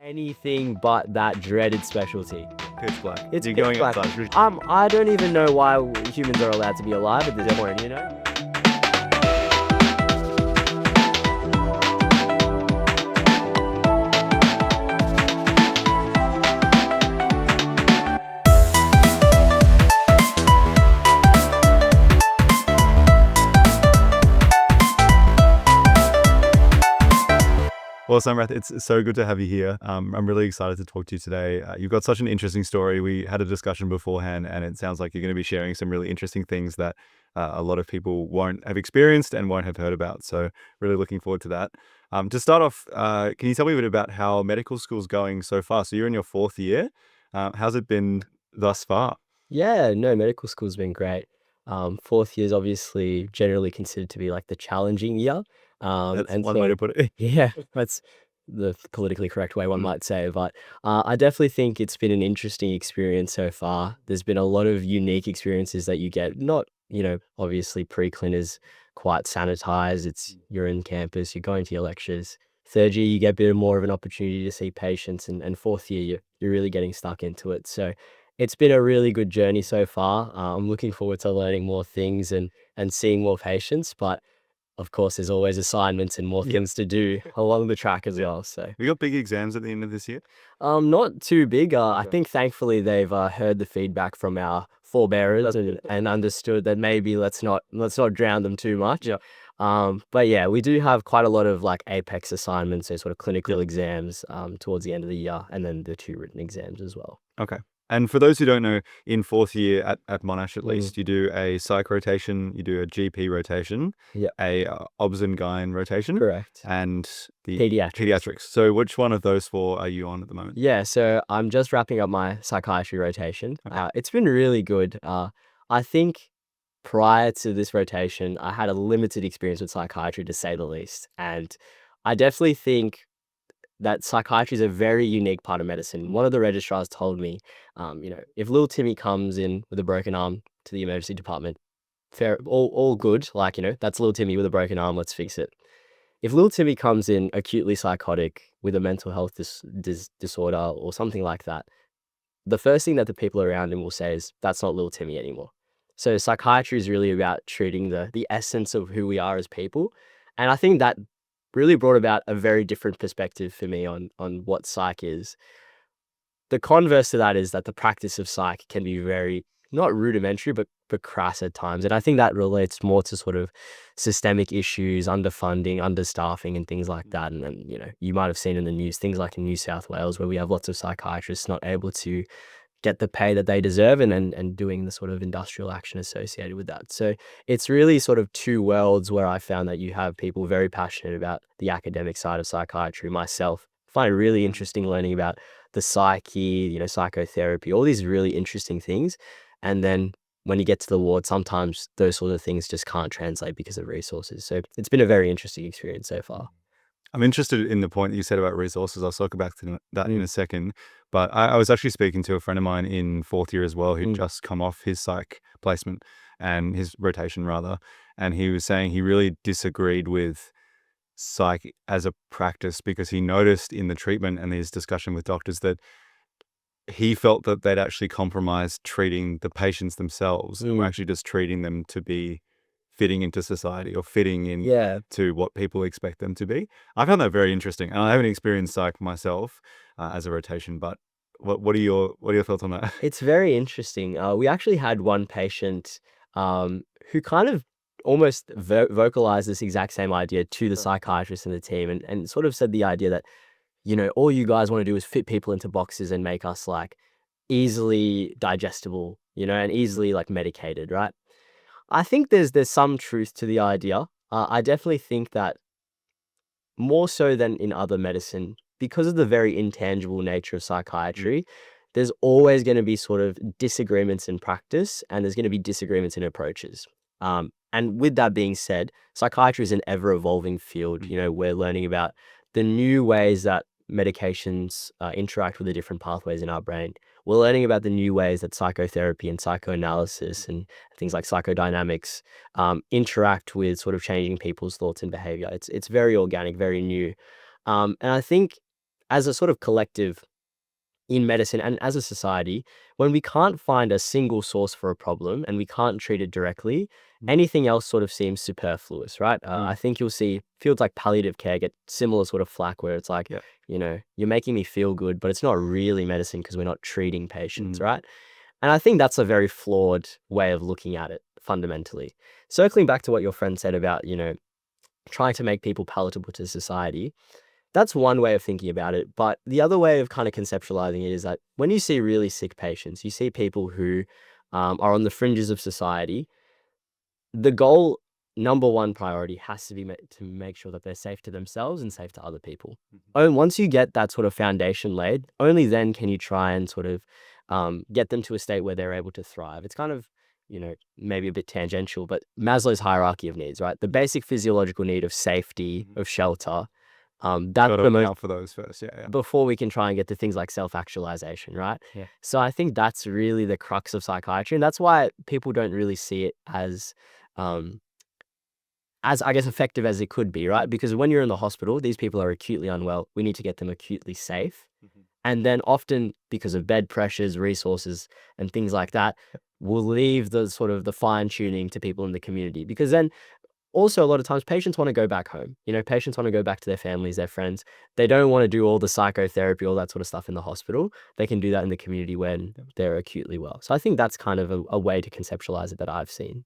anything but that dreaded specialty. Pitch black. It's You're pitch going black. outside. I don't even know why humans are allowed to be alive at this point, you know? Well, Samrath, it's so good to have you here. I'm really excited to talk to you today. You've got such an interesting story. We had a discussion beforehand, and it sounds like you're going to be sharing some really interesting things that a lot of people won't have experienced and won't have heard about. So really looking forward to that. To start off, can you tell me a bit about how medical school's going so far? So you're in your 4th year. How's it been thus far? Yeah, no, medical school's been great. 4th year is obviously generally considered to be like the challenging year. That's And one way so, to put it. yeah, that's the politically correct way one Mm. might say. But I definitely think it's been an interesting experience so far. There's been a lot of unique experiences that you get. Not, obviously pre-clin is quite sanitized. You're in campus, you're going to your lectures. 3rd year, you get a bit more of an opportunity to see patients, and 4th year, you're really getting stuck into it. So it's been a really good journey so far. I'm looking forward to learning more things and seeing more patients, but of course, there's always assignments and more Yeah. things to do along the track as well. So, We got big exams at the end of this year. not too big. I Okay. think thankfully they've heard the feedback from our forebearers and understood that maybe let's not drown them too much. Yeah. But yeah, we do have quite a lot of like apex assignments, so sort of clinical exams towards the end of the year, and then the 2 written exams as well. Okay. And for those who don't know, in 4th year at Monash, at Mm. least, you do a psych rotation, you do a GP rotation, Yeah, a obs and gyn rotation, correct. and the Pediatrics. pediatrics. So which one of those 4 are you on at the moment? Yeah, so I'm just wrapping up my psychiatry rotation. Okay. It's been really good. I think prior to this rotation, I had a limited experience with psychiatry, to say the least. And I definitely think that psychiatry is a very unique part of medicine. One of the registrars told me, if little Timmy comes in with a broken arm to the emergency department, fair, all good. Like, that's little Timmy with a broken arm, let's fix it. If little Timmy comes in acutely psychotic with a mental health disorder or something like that, the first thing that the people around him will say is, that's not little Timmy anymore. So psychiatry is really about treating the essence of who we are as people. And I think that really brought about a very different perspective for me on what psych is. The converse to that is that the practice of psych can be very, not rudimentary, but crass at times. And I think that relates more to sort of systemic issues, underfunding, understaffing, and things like that. And then, you might have seen in the news, things like in New South Wales, where we have lots of psychiatrists not able to get the pay that they deserve and doing the sort of industrial action associated with that. So it's really sort of 2 worlds where I found that you have people very passionate about the academic side of psychiatry. Myself, find it really interesting learning about the psyche, psychotherapy, all these really interesting things. And then when you get to the ward, sometimes those sort of things just can't translate because of resources. So it's been a very interesting experience so far. I'm interested in the point that you said about resources. I'll circle back to that in Mm. a second. But I was actually speaking to a friend of mine in 4th year as well, who'd just come off his psych placement and his rotation rather. And he was saying he really disagreed with psych as a practice because he noticed in the treatment and his discussion with doctors that he felt that they'd actually compromised treating the patients themselves and were actually just treating them to be fitting into society or fitting in Yeah. to what people expect them to be. I found that very interesting, and I haven't experienced psych myself as a rotation. But what are your thoughts on that? It's very interesting. We actually had one patient who kind of almost vocalized this exact same idea to the psychiatrist in the team, and sort of said the idea that, all you guys want to do is fit people into boxes and make us like easily digestible, and easily like medicated, right? I think there's some truth to the idea. I definitely think that more so than in other medicine, because of the very intangible nature of psychiatry, there's always going to be sort of disagreements in practice, and there's going to be disagreements in approaches. And with that being said, psychiatry is an ever evolving field. We're learning about the new ways that medications interact with the different pathways in our brain. We're learning about the new ways that psychotherapy and psychoanalysis and things like psychodynamics interact with sort of changing people's thoughts and behavior. It's very organic, very new. And I think as a sort of collective in medicine and as a society, when we can't find a single source for a problem and we can't treat it directly, anything else sort of seems superfluous, right? I think you'll see fields like palliative care get similar sort of flack where it's like, Yeah. you're making me feel good, but it's not really medicine because we're not treating patients, right? And I think that's a very flawed way of looking at it fundamentally. Circling back to what your friend said about, trying to make people palatable to society, that's one way of thinking about it. But the other way of kind of conceptualizing it is that when you see really sick patients, you see people who are on the fringes of society, the goal, number one priority, has to be to make sure that they're safe to themselves and safe to other people. And once you get that sort of foundation laid, only then can you try and sort of get them to a state where they're able to thrive. It's kind of, maybe a bit tangential, but Maslow's hierarchy of needs, right? The basic physiological need of safety, of shelter, that's Gotta the most, account for those first. Yeah, yeah. before we can try and get to things like self-actualization, right? Yeah. So I think that's really the crux of psychiatry, and that's why people don't really see it um, as I guess effective as it could be, right? Because when you're in the hospital, these people are acutely unwell. We need to get them acutely safe. And then often because of bed pressures, resources, and things like that, we'll leave the sort of the fine tuning to people in the community. Because then also a lot of times patients want to go back home. Patients want to go back to their families, their friends. They don't want to do all the psychotherapy, all that sort of stuff in the hospital. They can do that in the community when they're acutely well. So I think that's kind of a way to conceptualize it that I've seen.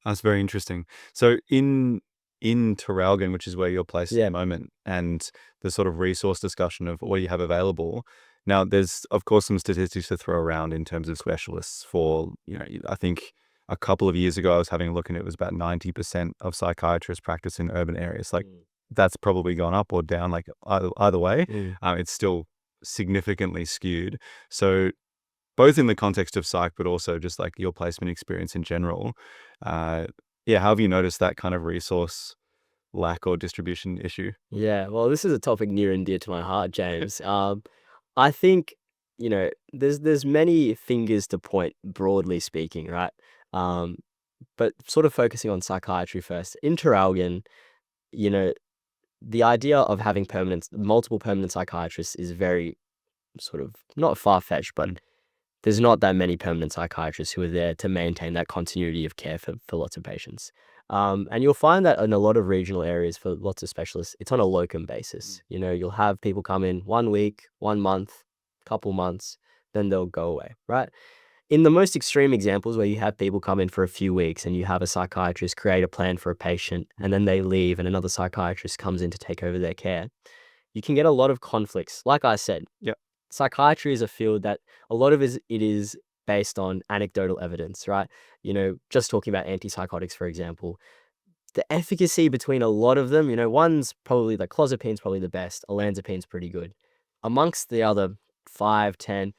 That's very interesting. So in Traralgon, which is where you're placed at the moment, and the sort of resource discussion of what you have available. Now, there's of course some statistics to throw around in terms of specialists for, I think a couple of years ago I was having a look and it was about 90% of psychiatrists practice in urban areas. Like that's probably gone up or down, like either way. It's still significantly skewed. So both in the context of psych, but also just like your placement experience in general. How have you noticed that kind of resource lack or distribution issue? Yeah, well, this is a topic near and dear to my heart, James. I think, there's many fingers to point, broadly speaking, right? Um, but sort of focusing on psychiatry first. In Traralgon, you know, the idea of having multiple permanent psychiatrists is very sort of not far-fetched, but there's not that many permanent psychiatrists who are there to maintain that continuity of care for lots of patients. And you'll find that in a lot of regional areas for lots of specialists, it's on a locum basis. You'll have people come in 1 week, 1 month, couple months, then they'll go away, right? In the most extreme examples where you have people come in for a few weeks and you have a psychiatrist create a plan for a patient and then they leave and another psychiatrist comes in to take over their care, you can get a lot of conflicts. Like I said, psychiatry is a field that a lot of it is based on anecdotal evidence, right? Just talking about antipsychotics, for example, the efficacy between a lot of them, one's probably like clozapine's probably the best, olanzapine's pretty good. Amongst the other 5, 10,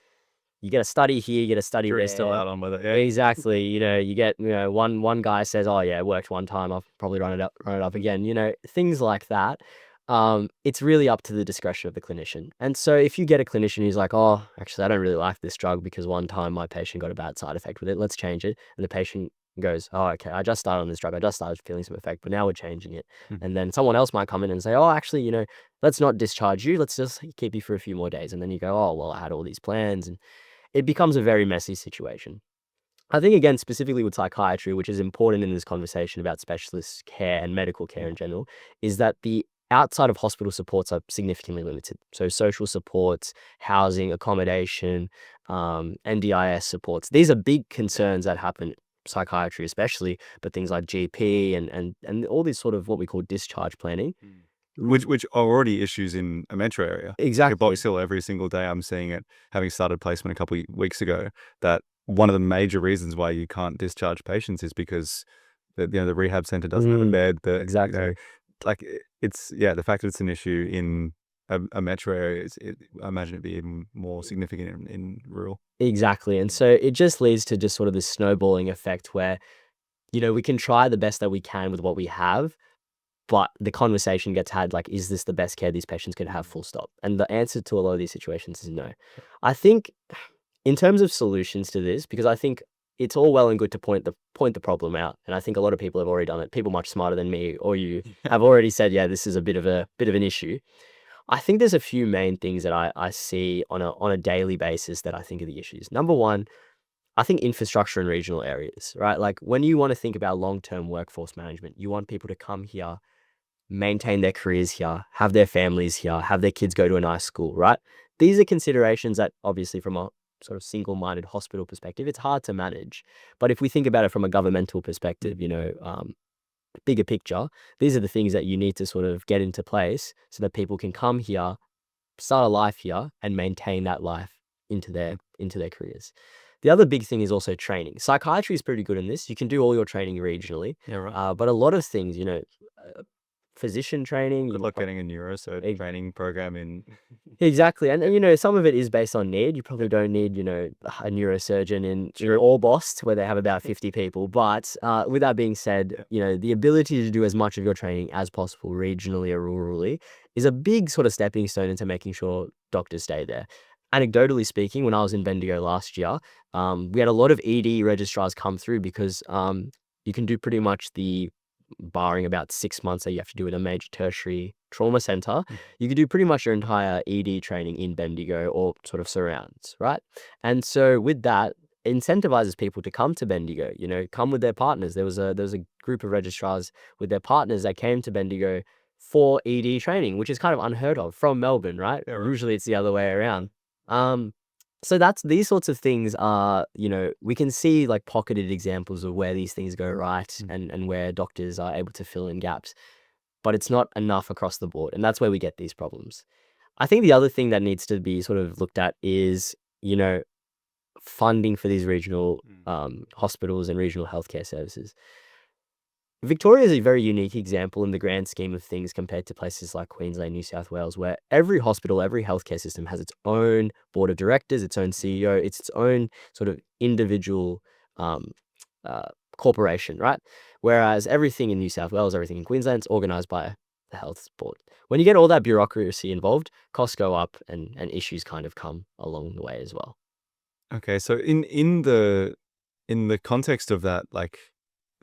you get a study here, you get a study Jury's there. still out on whether, Exactly. You get, one guy says, oh yeah, it worked one time, I'll probably run it up again, things like that. It's really up to the discretion of the clinician. And so if you get a clinician who's like, oh, actually, I don't really like this drug because one time my patient got a bad side effect with it, let's change it. And the patient goes, oh, okay, I just started on this drug. I just started feeling some effect, but now we're changing it. And then someone else might come in and say, oh, actually, let's not discharge you. Let's just keep you for a few more days. And then you go, oh, well, I had all these plans. And it becomes a very messy situation. I think, again, specifically with psychiatry, which is important in this conversation about specialist care and medical care in general, is that the outside of hospital supports are significantly limited. So social supports, housing, accommodation, NDIS supports. These are big concerns that happen, psychiatry especially, but things like GP and all these sort of what we call discharge planning. Which are already issues in a metro area. Exactly. At Box Hill, every single day I'm seeing it, having started placement a couple of weeks ago, that one of the major reasons why you can't discharge patients is because the rehab center doesn't have a bed. Exactly. Like it's, the fact that it's an issue in a metro area, I imagine it'd be even more significant in rural. Exactly. And so it just leads to just sort of this snowballing effect where, we can try the best that we can with what we have, but the conversation gets had like, is this the best care these patients could have, full stop? And the answer to a lot of these situations is no. I think in terms of solutions to this, because I think it's all well and good to point the problem out, and I think a lot of people have already done it. People much smarter than me or you have already said, yeah, this is a bit of an issue. I think there's a few main things that I see on a daily basis that I think are the issues. Number one, I think infrastructure in regional areas, right? Like when you want to think about long-term workforce management, you want people to come here, maintain their careers here, have their families here, have their kids go to a nice school, right? These are considerations that obviously from a sort of single-minded hospital perspective, it's hard to manage. But if we think about it from a governmental perspective, bigger picture, these are the things that you need to sort of get into place so that people can come here, start a life here, and maintain that life into their careers. The other big thing is also training. Psychiatry is pretty good in this. You can do all your training regionally, Yeah, right. but a lot of things, physician training, Good luck getting a neurocert e- training program in. exactly, and some of it is based on need. You probably don't need a neurosurgeon in True. Orbost where they have about 50 people. But with that being said, Yeah. the ability to do as much of your training as possible regionally or rurally is a big sort of stepping stone into making sure doctors stay there. Anecdotally speaking, when I was in Bendigo last year, we had a lot of ED registrars come through because you can do pretty much barring about 6 months that you have to do with a major tertiary trauma center, Mm. you could do pretty much your entire ED training in Bendigo or sort of surrounds, right? And so with that, incentivizes people to come to Bendigo, come with their partners. There was a group of registrars with their partners that came to Bendigo for ED training, which is kind of unheard of from Melbourne, right? Yeah, right. Usually it's the other way around. Um, so that's these sorts of things are, we can see like pocketed examples of where these things go right Mm. and where doctors are able to fill in gaps, but it's not enough across the board. And that's where we get these problems. I think the other thing that needs to be sort of looked at is, funding for these regional hospitals and regional healthcare services. Victoria is a very unique example in the grand scheme of things compared to places like Queensland, New South Wales, where every hospital, every healthcare system has its own board of directors, its own CEO, it's its own sort of individual um, uh, corporation, right? Whereas everything in New South Wales, everything in Queensland is organised by the health board. When you get all that bureaucracy involved, costs go up and issues kind of come along the way as well. Okay, so in the context of that, like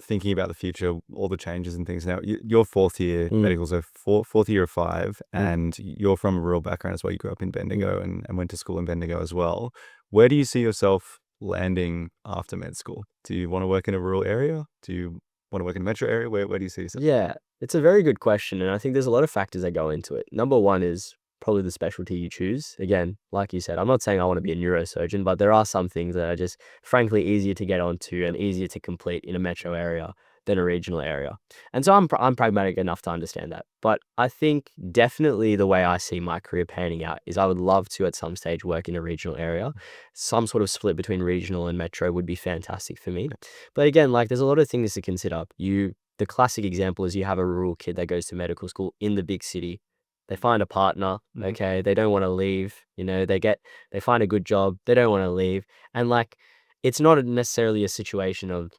thinking about the future, all the changes and things. Now, you're fourth year Mm, medical, so fourth year of five, mm, and you're from a rural background as well. You grew up in mm. Bendigo and went to school in Bendigo as well. Where do you see yourself landing after med school? Do you want to work in a rural area? Do you want to work in a metro area? Where do you see yourself? Yeah, it's a very good question, and I think there's a lot of factors that go into it. Number one is probably the specialty you choose. Again, like you said, I'm not saying I want to be a neurosurgeon, but there are some things that are just frankly easier to get onto and easier to complete in a metro area than a regional area. And so I'm pragmatic enough to understand that. But I think definitely the way I see my career panning out is I would love to at some stage work in a regional area. Some sort of split between regional and metro would be fantastic for me. But again, like there's a lot of things to consider. The classic example is you have a rural kid that goes to medical school in the big city. They find a partner, Mhm. okay, they don't want to leave, they find a good job, they don't want to leave. And like it's not necessarily a situation of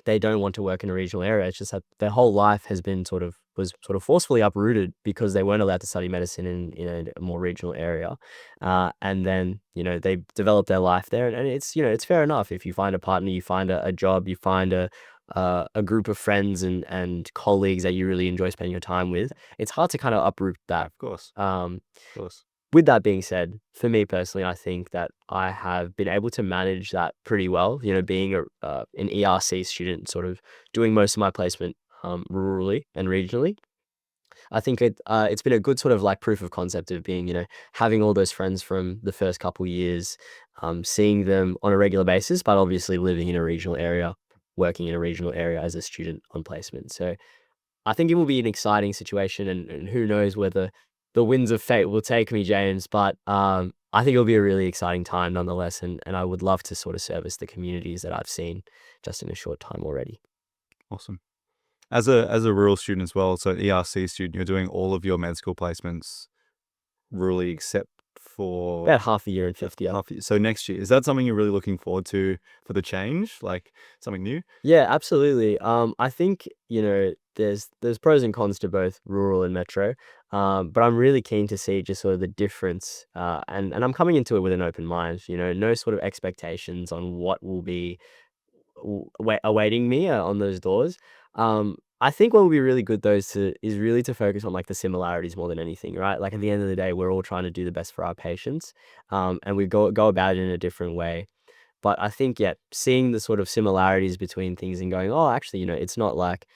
they don't want to work in a regional area. It's just that their whole life was sort of forcefully uprooted because they weren't allowed to study medicine in a more regional area. And then, they developed their life there. And it's fair enough. If you find a partner, you find a job, you find a group of friends and colleagues that you really enjoy spending your time with, it's hard to kind of uproot Yeah, that. of course, Um, of course. with that being said, for me personally, I think that I have been able to manage that pretty well. Being an ERC student, sort of doing most of my placement rurally and regionally. I think it's been a good sort of like proof of concept of being, having all those friends from the first couple years, seeing them on a regular basis, but obviously living in a regional area, working in a regional area as a student on placement. So I think it will be an exciting situation, and who knows whether the winds of fate will take me, James. But I think it'll be a really exciting time nonetheless, and I would love to sort of service the communities that I've seen just in a short time already. Awesome. As a rural student as well, so ERC student, you're doing all of your med school placements rurally except for About half a year in fifth year. half. So next year, is that something you're really looking forward to for the change? Like something new? Yeah, absolutely. I think there's pros and cons to both rural and metro, but I'm really keen to see just sort of the difference, and I'm coming into it with an open mind. No sort of expectations on what will be awaiting me on those doors. I think what would be really good though is really to focus on like the similarities more than anything, right? Like at the end of the day, we're all trying to do the best for our patients, and we go about it in a different way. But I think, yeah, seeing the sort of similarities between things and going, oh, actually, it's not like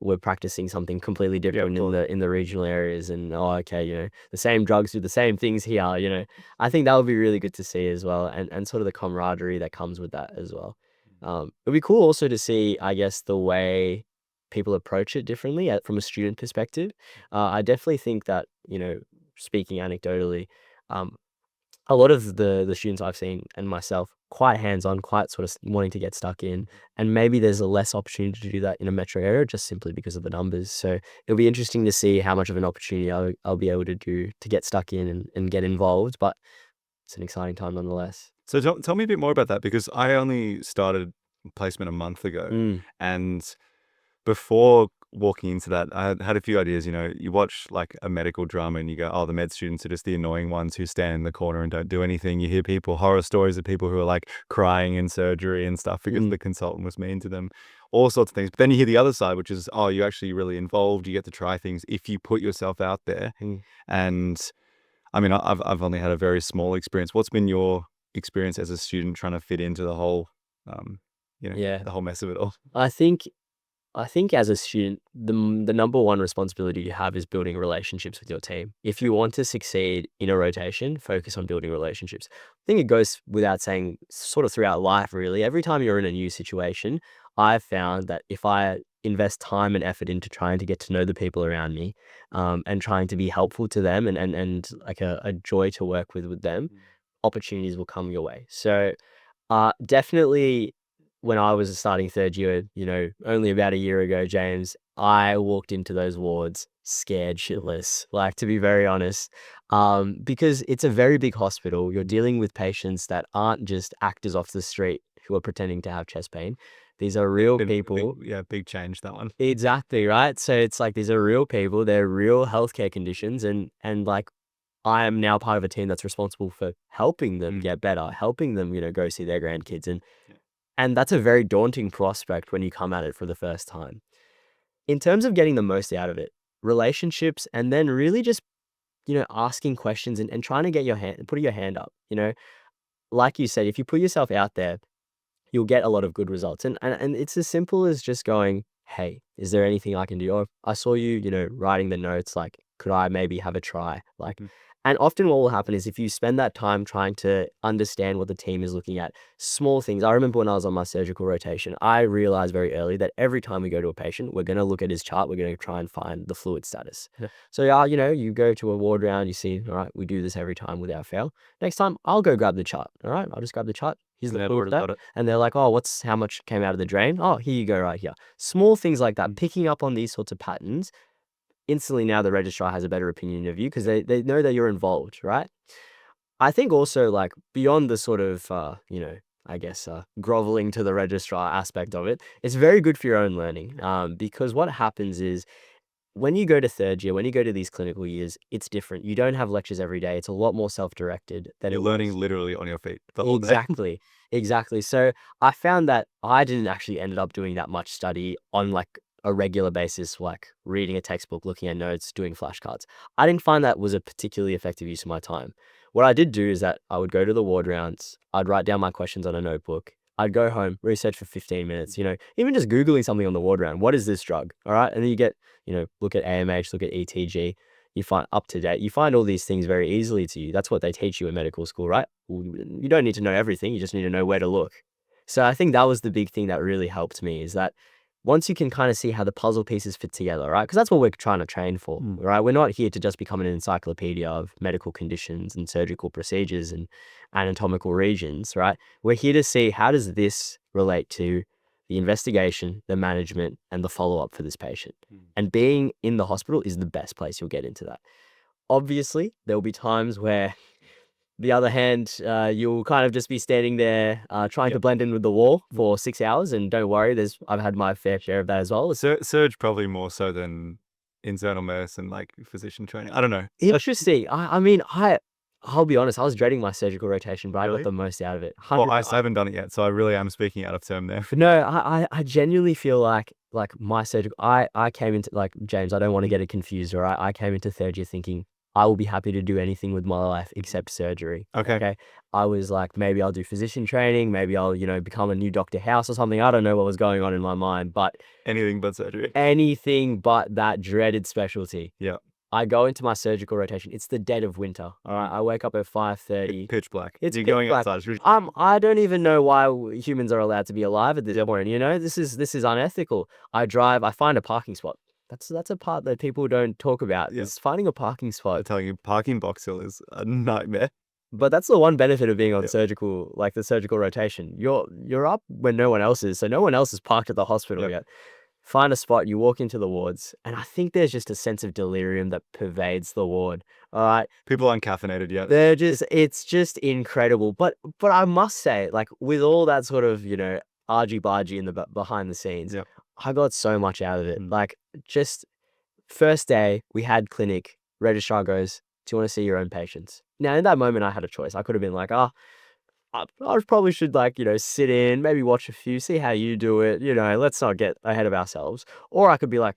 we're practicing something completely Yeah, of different in course. the regional areas, and oh, okay, the same drugs do the same things here. I think that would be really good to see as well, and sort of the camaraderie that comes with that as well. It'd be cool also to see, I guess, the way people approach it differently from a student perspective. I definitely think that, speaking anecdotally, um, a lot of the students I've seen and myself, quite hands-on, quite sort of wanting to get stuck in, and maybe there's a less opportunity to do that in a metro area just simply because of the numbers. So it'll be interesting to see how much of an opportunity I'll be able to do to get stuck in and get involved, but it's an exciting time nonetheless. So tell me a bit more about that because I only started placement a month ago, Mm, and before walking into that, I had a few ideas. You watch like a medical drama and you go, oh, the med students are just the annoying ones who stand in the corner and don't do anything. You hear horror stories of people who are like crying in surgery and stuff because mm, the consultant was mean to them, all sorts of things. But then you hear the other side, which is, oh, you're actually really involved. You get to try things if you put yourself out there. mm. And I mean, I've only had a very small experience. What's been your experience as a student trying to fit into the whole, um, Yeah. the whole mess of it all? I think I think as a student, the number one responsibility you have is building relationships with your team. If you want to succeed in a rotation, focus on building relationships. I think it goes without saying, sort of throughout life, really. Every time you're in a new situation, I've found that if I invest time and effort into trying to get to know the people around me, and trying to be helpful to them and like a joy to work with them, opportunities will come your way. So definitely when I was starting third year, only about a year ago, James, I walked into those wards scared shitless, like, to be very honest, because it's a very big hospital. You're dealing with patients that aren't just actors off the street who are pretending to have chest pain. These are real Been a big, people. yeah, big change, that one. Exactly, right? So it's like these are real people, they're real healthcare conditions, and like I am now part of a team that's responsible for helping them Mm, get better, helping them, go see their grandkids, yeah. and that's a very daunting prospect when you come at it for the first time. In terms of getting the most out of it, relationships, and then really just, asking questions and trying to get putting your hand up, like you said, if you put yourself out there, you'll get a lot of good results. And it's as simple as just going, "Hey, is there anything I can do?" Or I saw you, writing the notes, like, could I maybe have a try? Like, Mhm. and often what will happen is if you spend that time trying to understand what the team is looking at, small things. I remember when I was on my surgical rotation, I realized very early that every time we go to a patient, we're going to look at his chart. We're going to try and find the fluid status. Yeah. So, yeah, you go to a ward round, you see, all right, we do this every time without fail. Next time, I'll go grab the chart. All right, I'll just grab the chart. Here's the Never fluid would have stat. thought it. And they're like, oh, how much came out of the drain? Oh, here you go, right here. Small things like that, Mm, picking up on these sorts of patterns, instantly now the registrar has a better opinion of you because yeah. they know that you're involved, right? I think also, like, beyond the sort of, I guess, groveling to the registrar aspect of it, it's very good for your own learning. Because what happens is when you go to third year, when you go to these clinical years, it's different. You don't have lectures every day. It's a lot more self-directed than You're it learning was. literally on your feet the whole day. Exactly. Exactly. So I found that I didn't actually ended up doing that much study on like a regular basis, like reading a textbook, looking at notes, doing flashcards. I didn't find that was a particularly effective use of my time. What I did do is that I would go to the ward rounds, I'd write down my questions on a notebook, I'd go home, research for 15 minutes, even just Googling something on the ward round. What is this drug? All right. And then you get, look at AMH, look at ETG. You find up to date. You find all these things very easily to you. That's what they teach you in medical school, right? Well, you don't need to know everything. You just need to know where to look. So I think that was the big thing that really helped me is that once you can kind of see how the puzzle pieces fit together, right? Because that's what we're trying to train for, Mm. right? We're not here to just become an encyclopedia of medical conditions and surgical procedures and anatomical regions, right? We're here to see how does this relate to the investigation, the management, and the follow-up for this patient. Mm. And being in the hospital is the best place you'll get into that. Obviously, there will be times where, the other hand, you'll kind of just be standing there, trying to Yep. blend in with the wall Mm. for 6 hours, and don't worry, I've had my fair share of that as well. It's Surge probably more so than internal medicine, like physician training. I don't know. interesting. I mean, I'll be honest, I was dreading my surgical rotation, but I got Really? the most out of it, Well, I 100%. haven't done it yet, so I really am speaking out of term there. But no, I genuinely feel like like my surgical, I came into, like, James, I don't want to get it confused, all right? I came into third year thinking I will be happy to do anything with my life except surgery. Okay. Okay. I was like, maybe I'll do physician training, maybe I'll, become a new Dr. House or something. I don't know what was going on in my mind, but Anything but surgery. anything but that dreaded specialty. Yeah. I go into my surgical rotation. It's the dead of winter. All right. I wake up at 5:30. Pitch black. It's You're pitch going black. outside. I don't even know why humans are allowed to be alive at this point. This is unethical. I drive. I find a parking spot. That's a part that people don't talk about. Yeah. Is finding a parking I'm spot. telling you, parking Box Hill is a nightmare. But that's the one benefit of being on Yeah. surgical, like the surgical rotation. You're up when no one else is, so no one else is parked at the hospital Yep. yet. Find a spot, you walk into the wards, and I think there's just a sense of delirium that pervades the ward. All right. People aren't caffeinated yet. It's just incredible. But I must say, like, with all that sort of, argy-bargy in the behind the scenes, Yep. I got so much out of it. Mm. Like, just first day, we had clinic, registrar goes, "Do you want to see your own patients?" Now, in that moment, I had a choice. I could have been like, I probably should, like, sit in, maybe watch a few, see how you do it, let's not get ahead of ourselves. Or I could be like,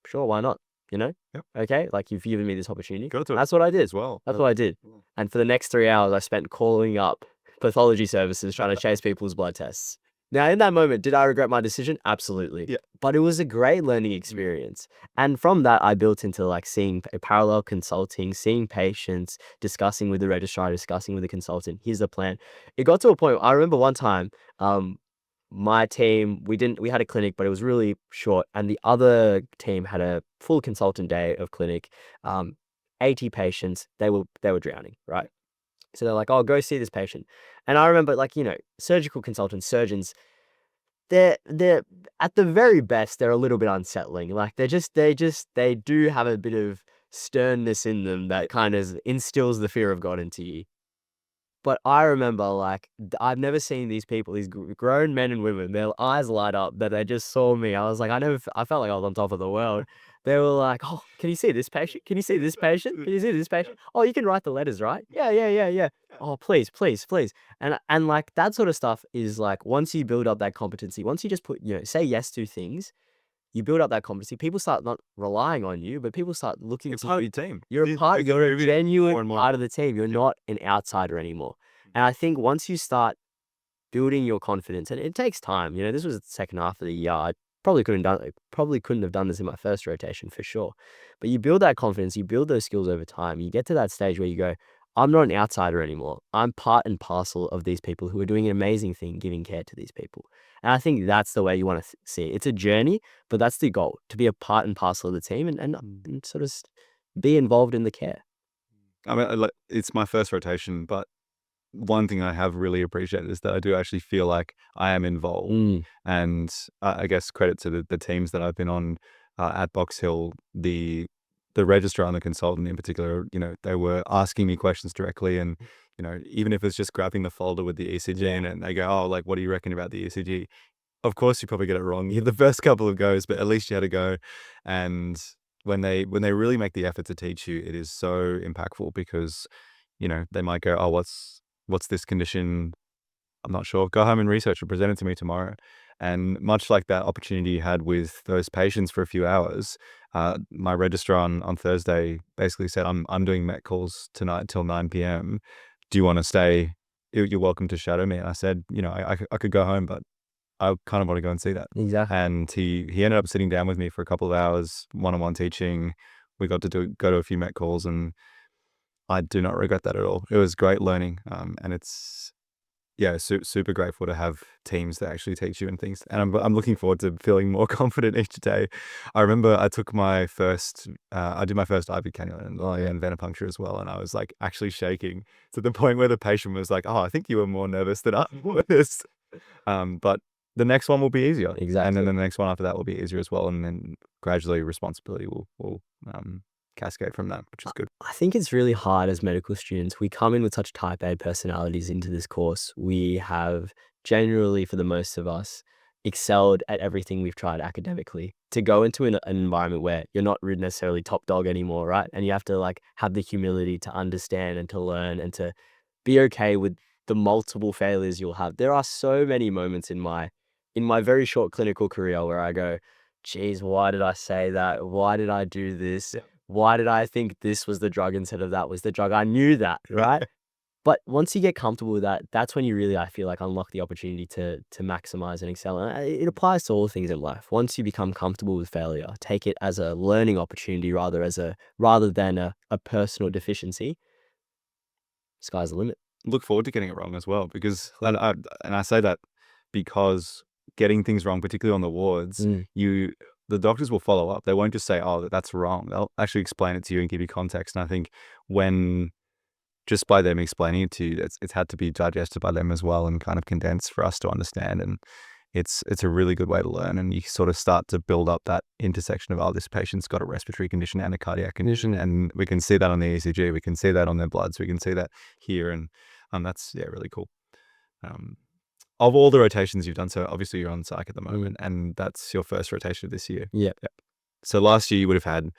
sure, why not? Yep. Okay, like, you've given me this opportunity. Go to it. That's what I did. As well. That's what I did. Mm. And for the next 3 hours, I spent calling up pathology services trying to chase people's blood tests. Now, in that moment, did I regret my decision? Absolutely. Yeah. But it was a great learning experience. And from that, I built into, like, seeing parallel consulting, seeing patients, discussing with the registrar, discussing with the consultant. Here's the plan. It got to a point, I remember one time, my team, we had a clinic, but it was really short. And the other team had a full consultant day of clinic. 80 patients, they were drowning, right? So they're like, "Oh, go see this patient." And I remember, like, surgical consultants, surgeons, they're at the very best, they're a little bit unsettling. Like, they do have a bit of sternness in them that kind of instills the fear of God into you. But I remember, like, I've never seen these people, these grown men and women, their eyes light up that they just saw me. I was like, I felt like I was on top of the world. They were like, "Oh, can you see this patient? Can you see this patient? Can you see this patient? Oh, you can write the letters, right? Yeah, yeah, yeah, yeah. Oh, please, please, please." And like, that sort of stuff is like, once you build up that competency, once you just say yes to things, you build up that competency. People start not relying on you, but people start looking It's to part of you. your team. You're a part. You're a More genuine and more. part of the team. You're not an outsider anymore. And I think once you start building your confidence, and it takes time. This was the second half of the year. I probably couldn't have done this in my first rotation for sure. But you build that confidence, you build those skills over time. You get to that stage where you go, I'm not an outsider anymore. I'm part and parcel of these people who are doing an amazing thing, giving care to these people. And I think that's the way you want to see it. It's a journey, but that's the goal, to be a part and parcel of the team and sort of be involved in the care. I mean, like, it's my first rotation, but one thing I have really appreciated is that I do actually feel like I am involved. Mm. And I guess credit to the teams that I've been on at Box Hill, the registrar and the consultant in particular, they were asking me questions directly. And, even if it's just grabbing the folder with the ECG in it, and they go, "Oh, like, what do you reckon about the ECG?" Of course, you probably get it wrong the first couple of goes, but at least you had a go. And when they really make the effort to teach you, it is so impactful because, they might go, "Oh, what's this condition? I'm not sure. Go home and research and present it to me tomorrow." And much like that opportunity you had with those patients for a few hours, my registrar on Thursday basically said, I'm doing Met calls tonight till 9 p.m. Do you want to stay? You're welcome to shadow me. And I said, I could go home, but I kind of want to go and see that. Exactly. And he ended up sitting down with me for a couple of hours, one-on-one teaching. We got to go to a few Met calls, and I do not regret that at all. It was great learning. And it's, yeah, super grateful to have teams that actually teach you and things. And I'm looking forward to feeling more confident each day. I remember I did my first IV cannula and venipuncture as well. And I was like actually shaking to the point where the patient was like, "Oh, I think you were more nervous than I was." But the next one will be easier. Exactly. And then the next one after that will be easier as well. And then gradually responsibility will cascade from that, which is good. I think it's really hard as medical students. We come in with such type A personalities into this course. We have generally, for the most of us, excelled at everything we've tried academically. To go into an environment where you're not necessarily top dog anymore, right? And you have to, like, have the humility to understand and to learn and to be okay with the multiple failures you'll have. There are so many moments in my very short clinical career where I go, geez, why did I say that? Why did I do this? Yeah. Why did I think this was the drug instead of that was the drug? I knew that, right? But once you get comfortable with that, that's when you really, I feel like, unlock the opportunity to maximize and excel. And it applies to all things in life. Once you become comfortable with failure, take it as a learning opportunity rather than a personal deficiency. Sky's the limit. Look forward to getting it wrong as well, because and I say that because getting things wrong, particularly on the wards, Mm, the doctors will follow up. They won't just say, "Oh, that's wrong." They'll actually explain it to you and give you context. And I think when just by them explaining it to you, it's had to be digested by them as well and kind of condensed for us to understand. And it's a really good way to learn. And you sort of start to build up that intersection of, oh, this patient's got a respiratory condition and a cardiac condition, and we can see that on the ECG, we can see that on their bloods, we can see that here, and that's really cool. Um, of all the rotations you've done, so obviously you're on psych at the mm, moment, and that's your first rotation of this year. yeah, Yeah. So last year you would have had,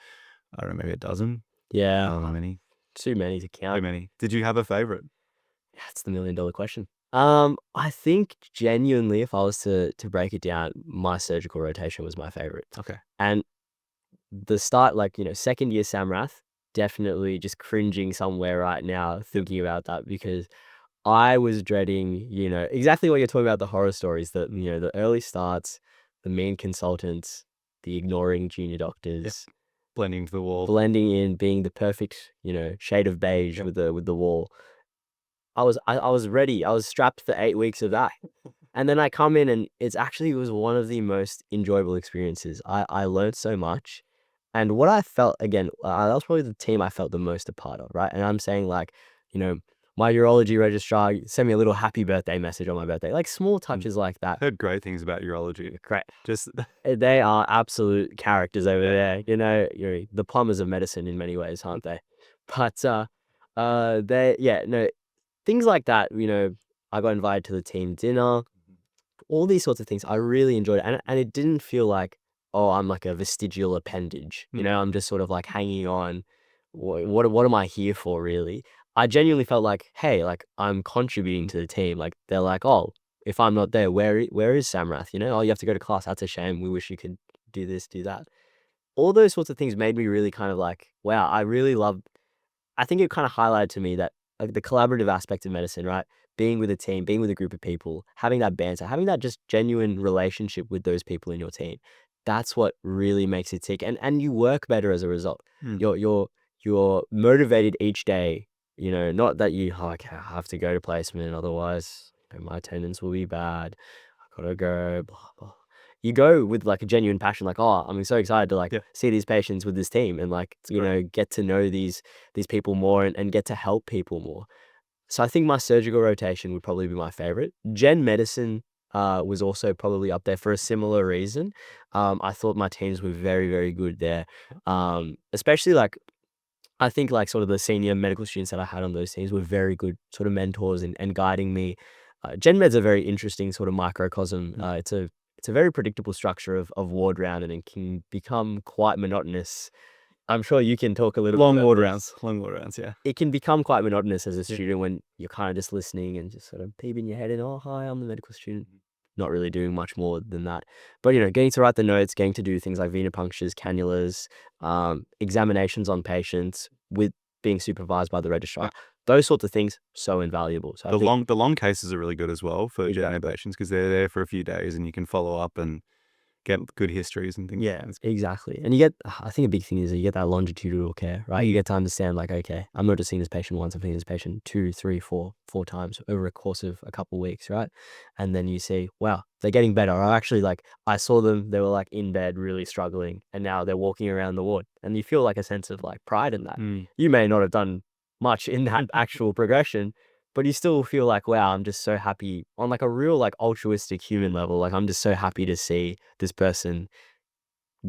I don't know, maybe a dozen. I yeah. don't know how many. Too many to Too count. many. Did you have a favorite? That's the $1,000,000 question. I think genuinely, if I was to break it down, my surgical rotation was my favorite. Okay. And the start, like, second year Samrath, definitely just cringing somewhere right now thinking about that because I was dreading, exactly what you're talking about, the horror stories, the early starts, the mean consultants, the ignoring junior Yeah. doctors, Blending to the wall. blending in, being the perfect, shade of beige Yep. with the wall. I was ready. I was strapped for 8 weeks of that. And then I come in and it was one of the most enjoyable experiences. I learned so much. And what I felt again, that was probably the team I felt the most a part of, right? And I'm saying like, you know, my urology registrar sent me a little happy birthday message on my birthday, like small Mm. touches like that. Heard great things about urology. Great. Just They are absolute characters over yeah. there. You're the plumbers of medicine in many ways, aren't they? But yeah, no, things like that, I got invited to the team dinner, all these sorts of things. I really enjoyed it. And it didn't feel like, oh, I'm like a vestigial appendage. I'm just sort of like hanging on. What am I here for, really? I genuinely felt like, hey, like I'm contributing to the team. Like they're like, oh, if I'm not there, where is Samrath? Oh, you have to go to class. That's a shame. We wish you could do this, do that. All those sorts of things made me really kind of like, wow, I think it kind of highlighted to me that like the collaborative aspect of medicine, right? Being with a team, being with a group of people, having that banter, having that just genuine relationship with those people in your team. That's what really makes it tick. And you work better as a result. Mm. You're motivated each day, not that you like have to go to placement, otherwise my attendance will be bad. I gotta go, blah blah. You go with like a genuine passion, like, oh, I'm so excited to like Yeah. see these patients with this team and like, Great. get to know these people more and get to help people more. So I think my surgical rotation would probably be my favorite. Gen medicine was also probably up there for a similar reason. I thought my teams were very, very good there. Especially like I think like sort of the senior medical students that I had on those teams were very good sort of mentors and guiding me. Gen med's a very interesting sort of microcosm. Mm. It's a very predictable structure of ward round and it can become quite monotonous. I'm sure you can talk a little bit Long about ward this. rounds. Long ward rounds. Yeah. It can become quite monotonous as a Yeah. student when you're kind of just listening and just sort of peeping your head in, oh, hi, I'm the medical student. Not really doing much more than that. But, getting to write the notes, getting to do things like venipunctures, cannulas, examinations on patients with being supervised by the registrar, those sorts of things, so invaluable. So I think The long cases are really good as well for exactly. gen patients because they're there for a few days and you can follow up and get good histories and things. Yeah, exactly. And you get, I think a big thing is that you get that longitudinal care, right? You get to understand like, okay, I'm not just seeing this patient once, I'm seeing this patient two, three, four times over a course of a couple of weeks, right? And then you see, wow, they're getting better. Or actually like I saw them, they were like in bed really struggling and now they're walking around the ward and you feel like a sense of like pride in that. Mm. You may not have done much in that actual progression, but you still feel like, wow, I'm just so happy on like a real like altruistic human level. Like I'm just so happy to see this person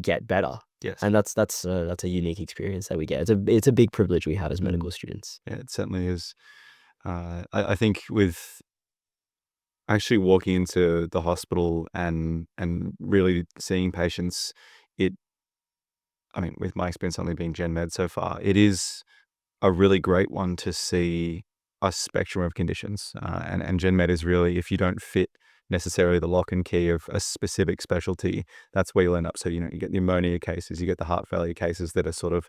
get better. Yes. And that's a unique experience that we get. It's a big privilege we have as medical students. Yeah, it certainly is. I think with actually walking into the hospital and really seeing patients, it, I mean, with my experience only being gen med so far, it is a really great one to see a spectrum of conditions. And gen med is really, if you don't fit necessarily the lock and key of a specific specialty, that's where you'll end up. So, you get the pneumonia cases, you get the heart failure cases that are sort of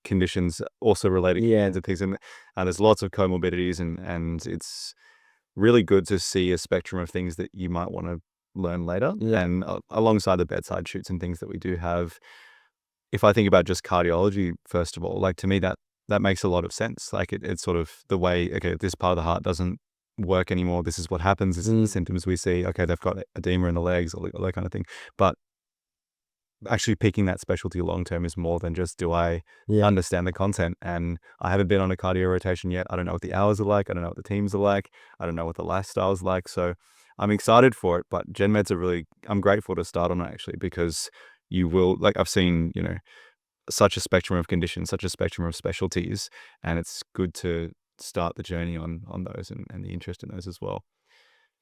conditions also related to Yeah. cancer things. And there's lots of comorbidities, and it's really good to see a spectrum of things that you might want to learn later. Yeah. And alongside the bedside shoots and things that we do have, if I think about just cardiology, first of all, like to me, that makes a lot of sense. Like it's sort of the way, okay, this part of the heart doesn't work anymore. This is what happens. This is the symptoms we see. Okay, they've got edema in the legs, or that kind of thing. But actually picking that specialty long term is more than just, do I Yeah. understand the content? And I haven't been on a cardio rotation yet. I don't know what the hours are like. I don't know what the teams are like. I don't know what the lifestyle is like. So I'm excited for it. But gen meds are really, I'm grateful to start on it, actually, because you will, like, I've seen, such a spectrum of conditions, such a spectrum of specialties, and it's good to start the journey on those, and the interest in those as well.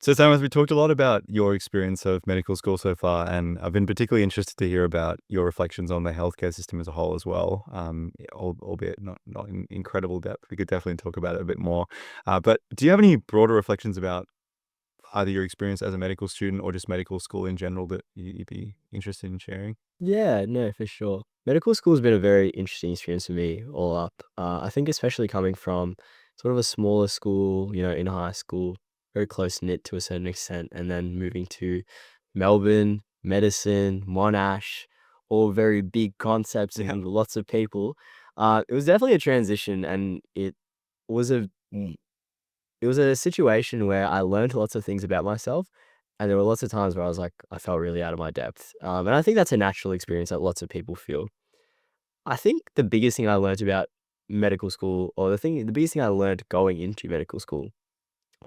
So, Samrath, we talked a lot about your experience of medical school so far, and I've been particularly interested to hear about your reflections on the healthcare system as a whole as well. Albeit not in incredible depth. We could definitely talk about it a bit more. But do you have any broader reflections about either your experience as a medical student or just medical school in general that you'd be interested in sharing? Yeah, no, for sure. Medical school's been a very interesting experience for me all up. I think especially coming from sort of a smaller school, in high school, very close knit to a certain extent, and then moving to Melbourne, medicine, Monash, all very big concepts Yeah. and lots of people. It was definitely a transition, and was a it was a situation where I learned lots of things about myself, and there were lots of times where I was like, I felt really out of my depth. And I think that's a natural experience that lots of people feel. I think the biggest thing I learned about medical school, or the biggest thing I learned going into medical school,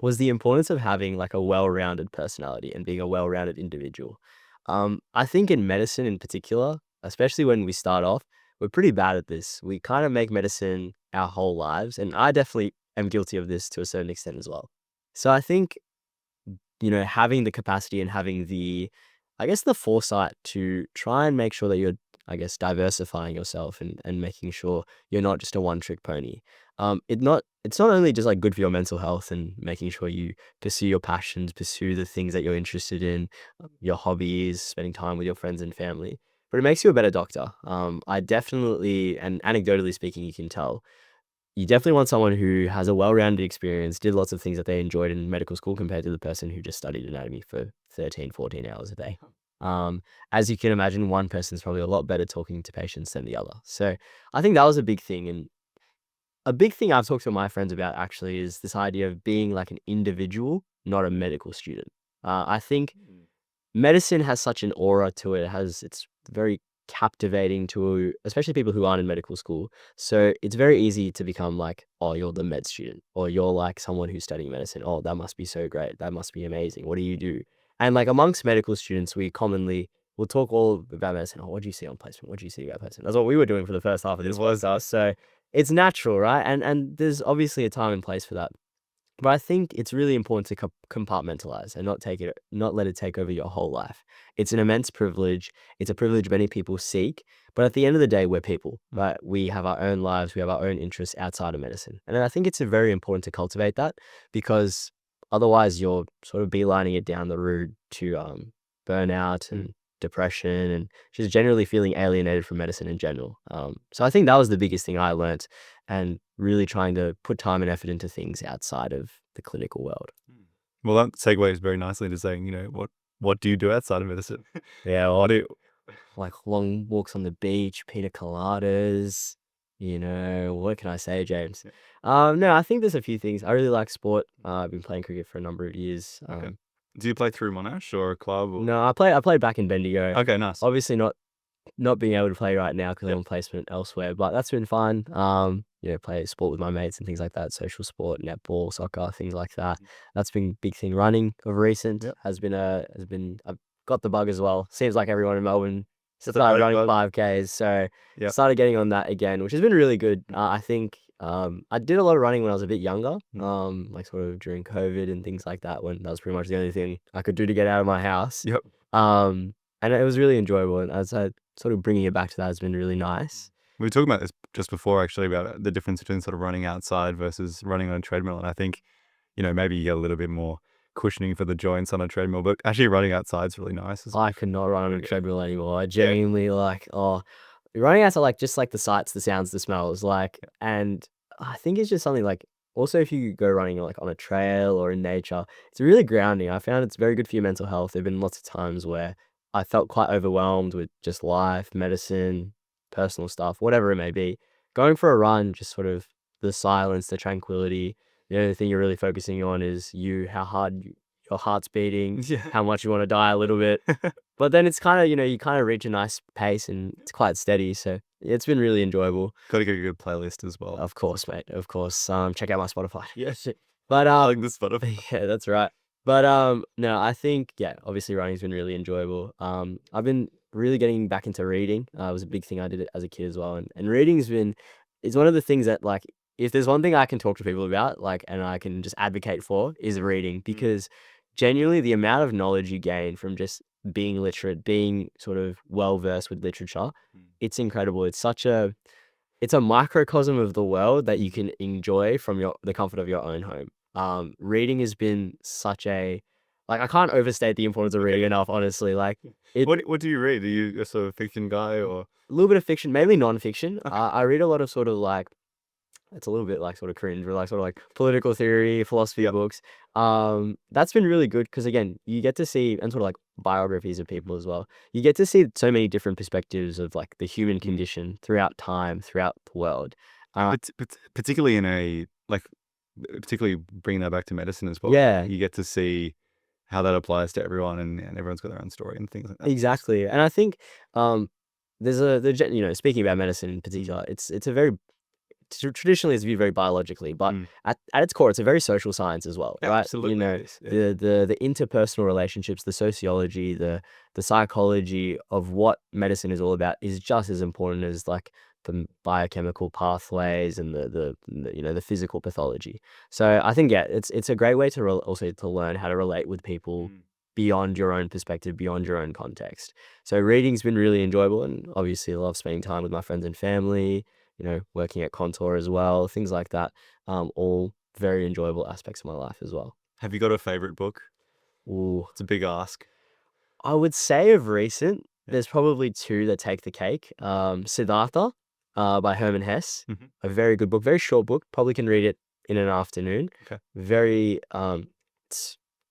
was the importance of having like a well-rounded personality and being a well-rounded individual. I think in medicine in particular, especially when we start off, we're pretty bad at this. We kind of make medicine our whole lives, and I definitely am guilty of this to a certain extent as well. So I think, having the capacity and having I guess, the foresight to try and make sure that you're, I guess, diversifying yourself and making sure you're not just a one-trick pony. It's not only just like good for your mental health and making sure you pursue your passions, pursue the things that you're interested in, your hobbies, spending time with your friends and family, but it makes you a better doctor. I definitely, and anecdotally speaking, you definitely want someone who has a well-rounded experience, did lots of things that they enjoyed in medical school compared to the person who just studied anatomy for 13, 14 hours a day. As you can imagine, one person's probably a lot better talking to patients than the other. So I think that was a big thing. And a big thing I've talked to my friends about actually is this idea of being like an individual, not a medical student. I think medicine has such an aura to it. It's very captivating to especially people who aren't in medical school. So it's very easy to become like, oh, you're the med student, or you're like someone who's studying medicine. Oh, that must be so great. That must be amazing. What do you do? And like amongst medical students, we commonly will talk all about medicine. Oh, what do you see on placement? What do you see about placement? That's what we were doing for the first half of It this was. podcast. So it's natural, right? And there's obviously a time and place for that. But I think it's really important to compartmentalize and not let it take over your whole life. It's an immense privilege. It's a privilege many people seek. But at the end of the day, we're people, right? We have our own lives. We have our own interests outside of medicine. And I think it's very important to cultivate that, because otherwise you're sort of beelining it down the road to burnout and depression and just generally feeling alienated from medicine in general. So I think that was the biggest thing I learnt, and really trying to put time and effort into things outside of the clinical world. Well, that segues very nicely into saying, what do you do outside of medicine? Yeah, What well, do you, like long walks on the beach, pina coladas, what can I say, James? Yeah. No, I think there's a few things. I really like sport. I've been playing cricket for a number of years. Okay. Do you play through Monash or a club? Or? No, I played back in Bendigo. Okay, nice. Obviously not being able to play right now because I'm Yep. on placement elsewhere, but that's been fun. Play sport with my mates and things like that, social sport, netball, soccer, things like that. That's been a big thing. Running of recent Yep. I've got the bug as well. Seems like everyone in Melbourne It's a started great running bug. 5Ks, so Yep. started getting on that again, which has been really good. I think I did a lot of running when I was a bit younger, like sort of during COVID and things like that, when that was pretty much the only thing I could do to get out of my house. Yep. And it was really enjoyable, and as I sort of bringing it back to that has been really nice. We were talking about this just before, actually, about the difference between sort of running outside versus running on a treadmill. And I think, maybe you get a little bit more cushioning for the joints on a treadmill, but actually running outside is really nice. I could not run on a treadmill anymore. I Yeah. genuinely like, oh, running outside, like just like the sights, the sounds, the smells, like, and I think it's just something like, also if you go running like on a trail or in nature, it's really grounding. I found it's very good for your mental health. There've been lots of times where I felt quite overwhelmed with just life, medicine, personal stuff, whatever it may be. Going for a run, just sort of the silence, the tranquility. The only thing you're really focusing on is how hard your heart's beating, Yeah. how much you want to die a little bit. But then it's kind of, you kind of reach a nice pace and it's quite steady. So it's been really enjoyable. Got to get a good playlist as well. Of course, mate. Of course. Check out my Spotify. Yes. But I like the Spotify. yeah, that's right. But no, I think yeah, obviously running's been really enjoyable. I've been really getting back into reading. It was a big thing I did it as a kid as well, and reading's been is one of the things that like if there's one thing I can talk to people about, like, and I can just advocate for is reading because genuinely the amount of knowledge you gain from just being literate, being sort of well versed with literature, it's incredible. It's a microcosm of the world that you can enjoy from the comfort of your own home. Reading has been such a like I can't overstate the importance of reading enough, honestly. Like it What do you read? Are you a sort of fiction guy or? a little bit of fiction, mainly non-fiction. Okay. I read a lot of sort of like it's a little bit like sort of cringe, but like sort of like political theory, philosophy Yep. books. That's been really good because again, you get to see and sort of like biographies of people as well. You get to see so many different perspectives of like the human condition throughout time, throughout the world. But particularly in a like, particularly bringing that back to medicine as well. Yeah, You get to see how that applies to everyone, and everyone's got their own story and things like that. exactly. And I think there's speaking about medicine in particular, it's a very traditionally it's viewed very biologically, but at its core, it's a very social science as well, right? Absolutely it is. Yeah. The interpersonal relationships, the sociology, the psychology of what medicine is all about is just as important as like the biochemical pathways and the physical pathology. So I think yeah, it's a great way to also to learn how to relate with people beyond your own perspective, beyond your own context. So reading's been really enjoyable, and obviously I love spending time with my friends and family, working at Contour as well, things like that. All very enjoyable aspects of my life as well. Have you got a favorite book? Ooh, It's a big ask. I would say of recent, there's probably two that take the cake. Siddhartha, by Herman Hesse, a very good book, very short book. Probably can read it in an afternoon. Okay. Very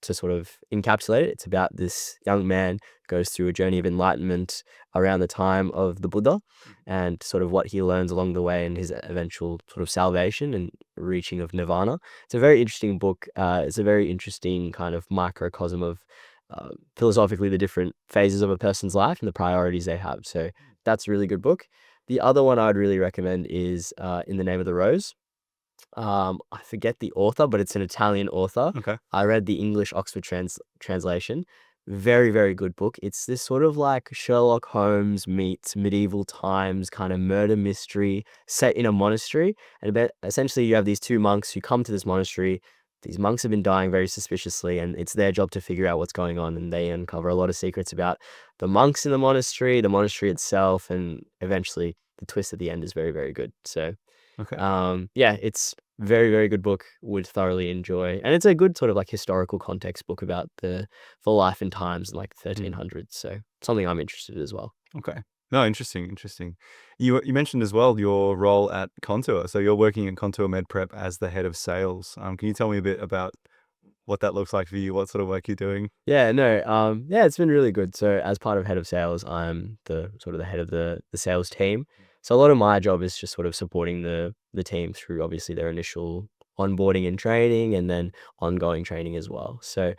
to sort of encapsulate it, it's about this young man goes through a journey of enlightenment around the time of the Buddha and sort of what he learns along the way and his eventual sort of salvation and reaching of nirvana. It's a very interesting book. It's a very interesting kind of microcosm of philosophically the different phases of a person's life and the priorities they have. So that's a really good book. The other one I would really recommend is In the Name of the Rose. I forget the author, but it's an Italian author. Okay. I read the English Oxford translation. Very, very good book. It's this sort of like Sherlock Holmes meets medieval times kind of murder mystery set in a monastery. And essentially, you have these two monks who come to this monastery. These monks have been dying very suspiciously, and it's their job to figure out what's going on. And they uncover a lot of secrets about the monks in the monastery itself, and eventually the twist at the end is very, very good. So Okay. yeah, it's very, very good book. Would thoroughly enjoy, and it's a good sort of like historical context book about for life and times in like 1300s. So something I'm interested in as well. Okay. No, interesting. You mentioned as well your role at Contour. So you're working at Contour Med Prep as the head of sales. Can you tell me a bit about what that looks like for you? What sort of work you're doing? Yeah, no, yeah, it's been really good. So as part of head of sales, I'm the sort of the head of the sales team. So a lot of my job is just sort of supporting the team through obviously their initial onboarding and training and then ongoing training as well. So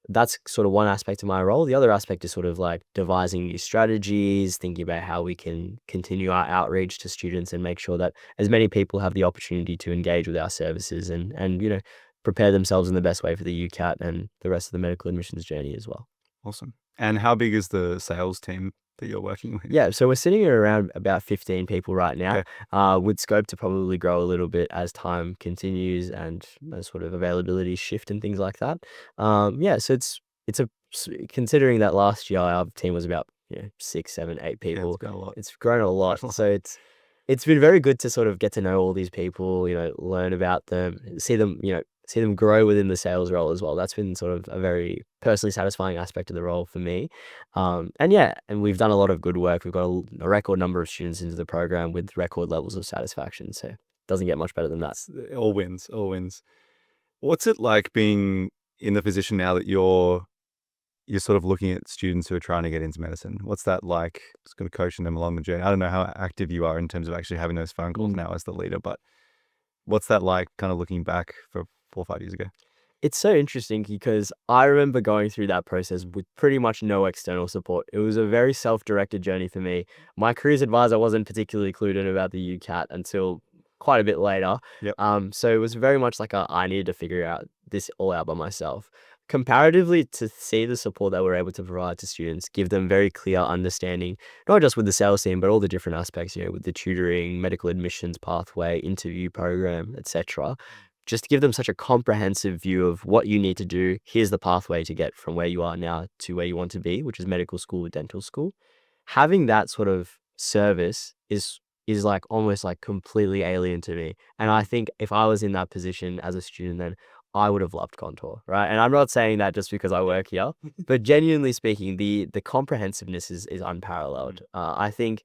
that's sort of one aspect of my role. The other aspect is sort of like devising new strategies, thinking about how we can continue our outreach to students and make sure that as many people have the opportunity to engage with our services and prepare themselves in the best way for the UCAT and the rest of the medical admissions journey as well. Awesome. And how big is the sales team that you're working with? Yeah, so we're sitting at around about 15 people right now, Okay. with scope to probably grow a little bit as time continues and as sort of availability shift and things like that. Yeah, so considering that last year our team was about 6, 7, 8 Yeah, it's people. been a lot. It's grown a lot, so it's been very good to sort of get to know all these people, learn about them, see them, see them grow within the sales role as well. That's been sort of a very personally satisfying aspect of the role for me. And yeah, and we've done a lot of good work. We've got a record number of students into the program with record levels of satisfaction. So it doesn't get much better than that. All wins, all wins. What's it like being in the position now that you're sort of looking at students who are trying to get into medicine? What's that like? It's kind of coaching them along the journey. I don't know how active you are in terms of actually having those phone calls now as the leader, but what's that like kind of looking back for 4 or 5 years ago? It's so interesting because I remember going through that process with pretty much no external support. It was a very self-directed journey for me. My careers advisor wasn't particularly clued in about the UCAT until quite a bit later. Yep. So it was very much like I needed to figure out this all out by myself. Comparatively to see the support that we're able to provide to students, give them very clear understanding, not just with the sales team, but all the different aspects, with the tutoring, medical admissions pathway, interview program, etc. Just to give them such a comprehensive view of what you need to do. Here's the pathway to get from where you are now to where you want to be, which is medical school or dental school. Having that sort of service is like almost like completely alien to me. And I think if I was in that position as a student, then I would have loved Contour, right? And I'm not saying that just because I work here, but genuinely speaking, the comprehensiveness is unparalleled. I think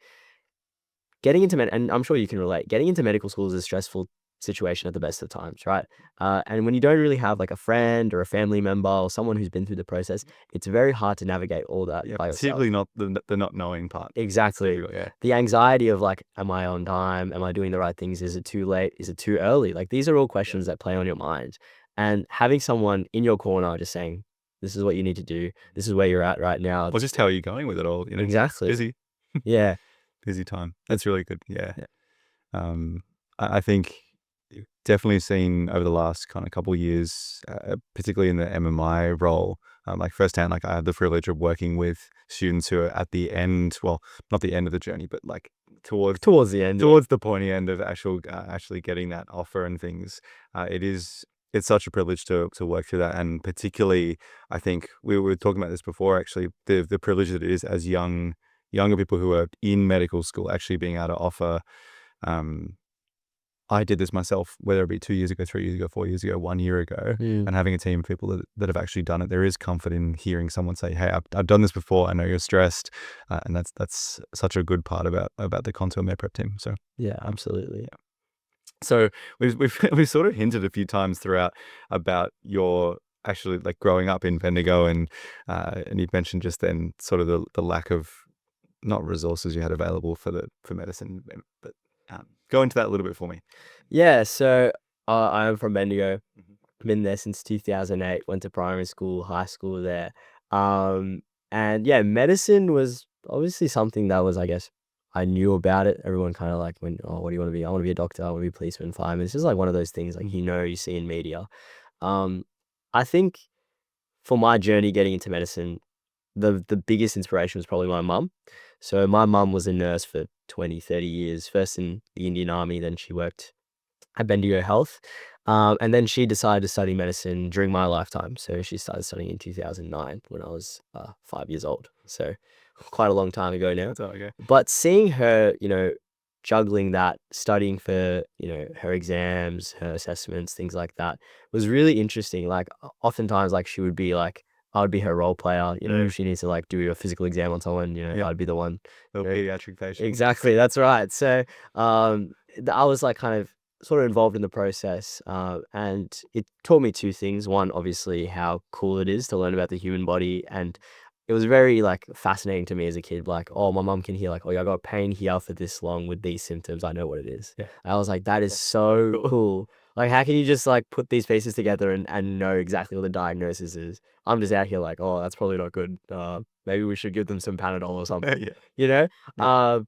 getting into and I'm sure you can relate, getting into medical school is a stressful situation at the best of times, right? And when you don't really have like a friend or a family member or someone who's been through the process, it's very hard to navigate all that Yeah, by yourself. particularly not the not knowing part. Exactly. Yeah. The anxiety of like, am I on time? Am I doing the right things? Is it too late? Is it too early? Like these are all questions that play on your mind. And having someone in your corner just saying, this is what you need to do. This is where you're at right now. Well, just how are you going with it all? Exactly. Busy, Yeah. busy time. That's really good. Yeah. Yeah. I think you've definitely seen over the last kind of couple of years, particularly in the MMI role, like firsthand, like I had the privilege of working with students who are at the end, well, not the end of the journey, but like Towards the end. towards the pointy end of actually getting that offer and things. It's such a privilege to work through that, and particularly I think we were talking about this before. Actually, the privilege that it is as younger people who are in medical school actually being able to offer. I did this myself, whether it be 2 years ago, 3 years ago, 4 years ago, 1 year ago, and having a team of people that have actually done it. There is comfort in hearing someone say, "Hey, I've done this before. I know you're stressed," and that's such a good part about the Contour Med Prep team. So Yeah, absolutely. so we've sort of hinted a few times throughout about your actually like growing up in Bendigo, and you mentioned just then sort of the lack of not resources you had available for medicine, but go into that a little bit for me. Yeah, so I am from Bendigo. Been there since 2008. Went to primary school, high school there. Um, and yeah, medicine was obviously something that was, I guess, I knew about it. Everyone kind of like went, "Oh, what do you want to be?" "I want to be a doctor. I want to be a policeman, fireman." It's just like one of those things like you see in media. Um, I think for my journey getting into medicine, the biggest inspiration was probably my mum. So my mum was a nurse for 20, 30 years, first in the Indian Army, then she worked at Bendigo Health. And then she decided to study medicine during my lifetime. So she started studying in 2009 when I was 5 years old. So quite a long time ago now. That's all okay. But seeing her, juggling that, studying for, her exams, her assessments, things like that, was really interesting. Like oftentimes, like she would be like, I would be her role player. If she needs to like do a physical exam on someone, Yeah. I'd be the one. Little pediatric patient. Exactly, that's right. So I was like kind of sort of involved in the process, and it taught me two things. One, obviously, how cool it is to learn about the human body, and it was very like fascinating to me as a kid. Like, oh, my mom can hear like, oh, yeah, I got pain here for this long with these symptoms. I know what it is. Yeah. I was like, that is so cool. Like, how can you just like put these pieces together and know exactly what the diagnosis is? I'm just out here like, oh, that's probably not good. Maybe we should give them some Panadol or something. Yeah. You know? Yeah.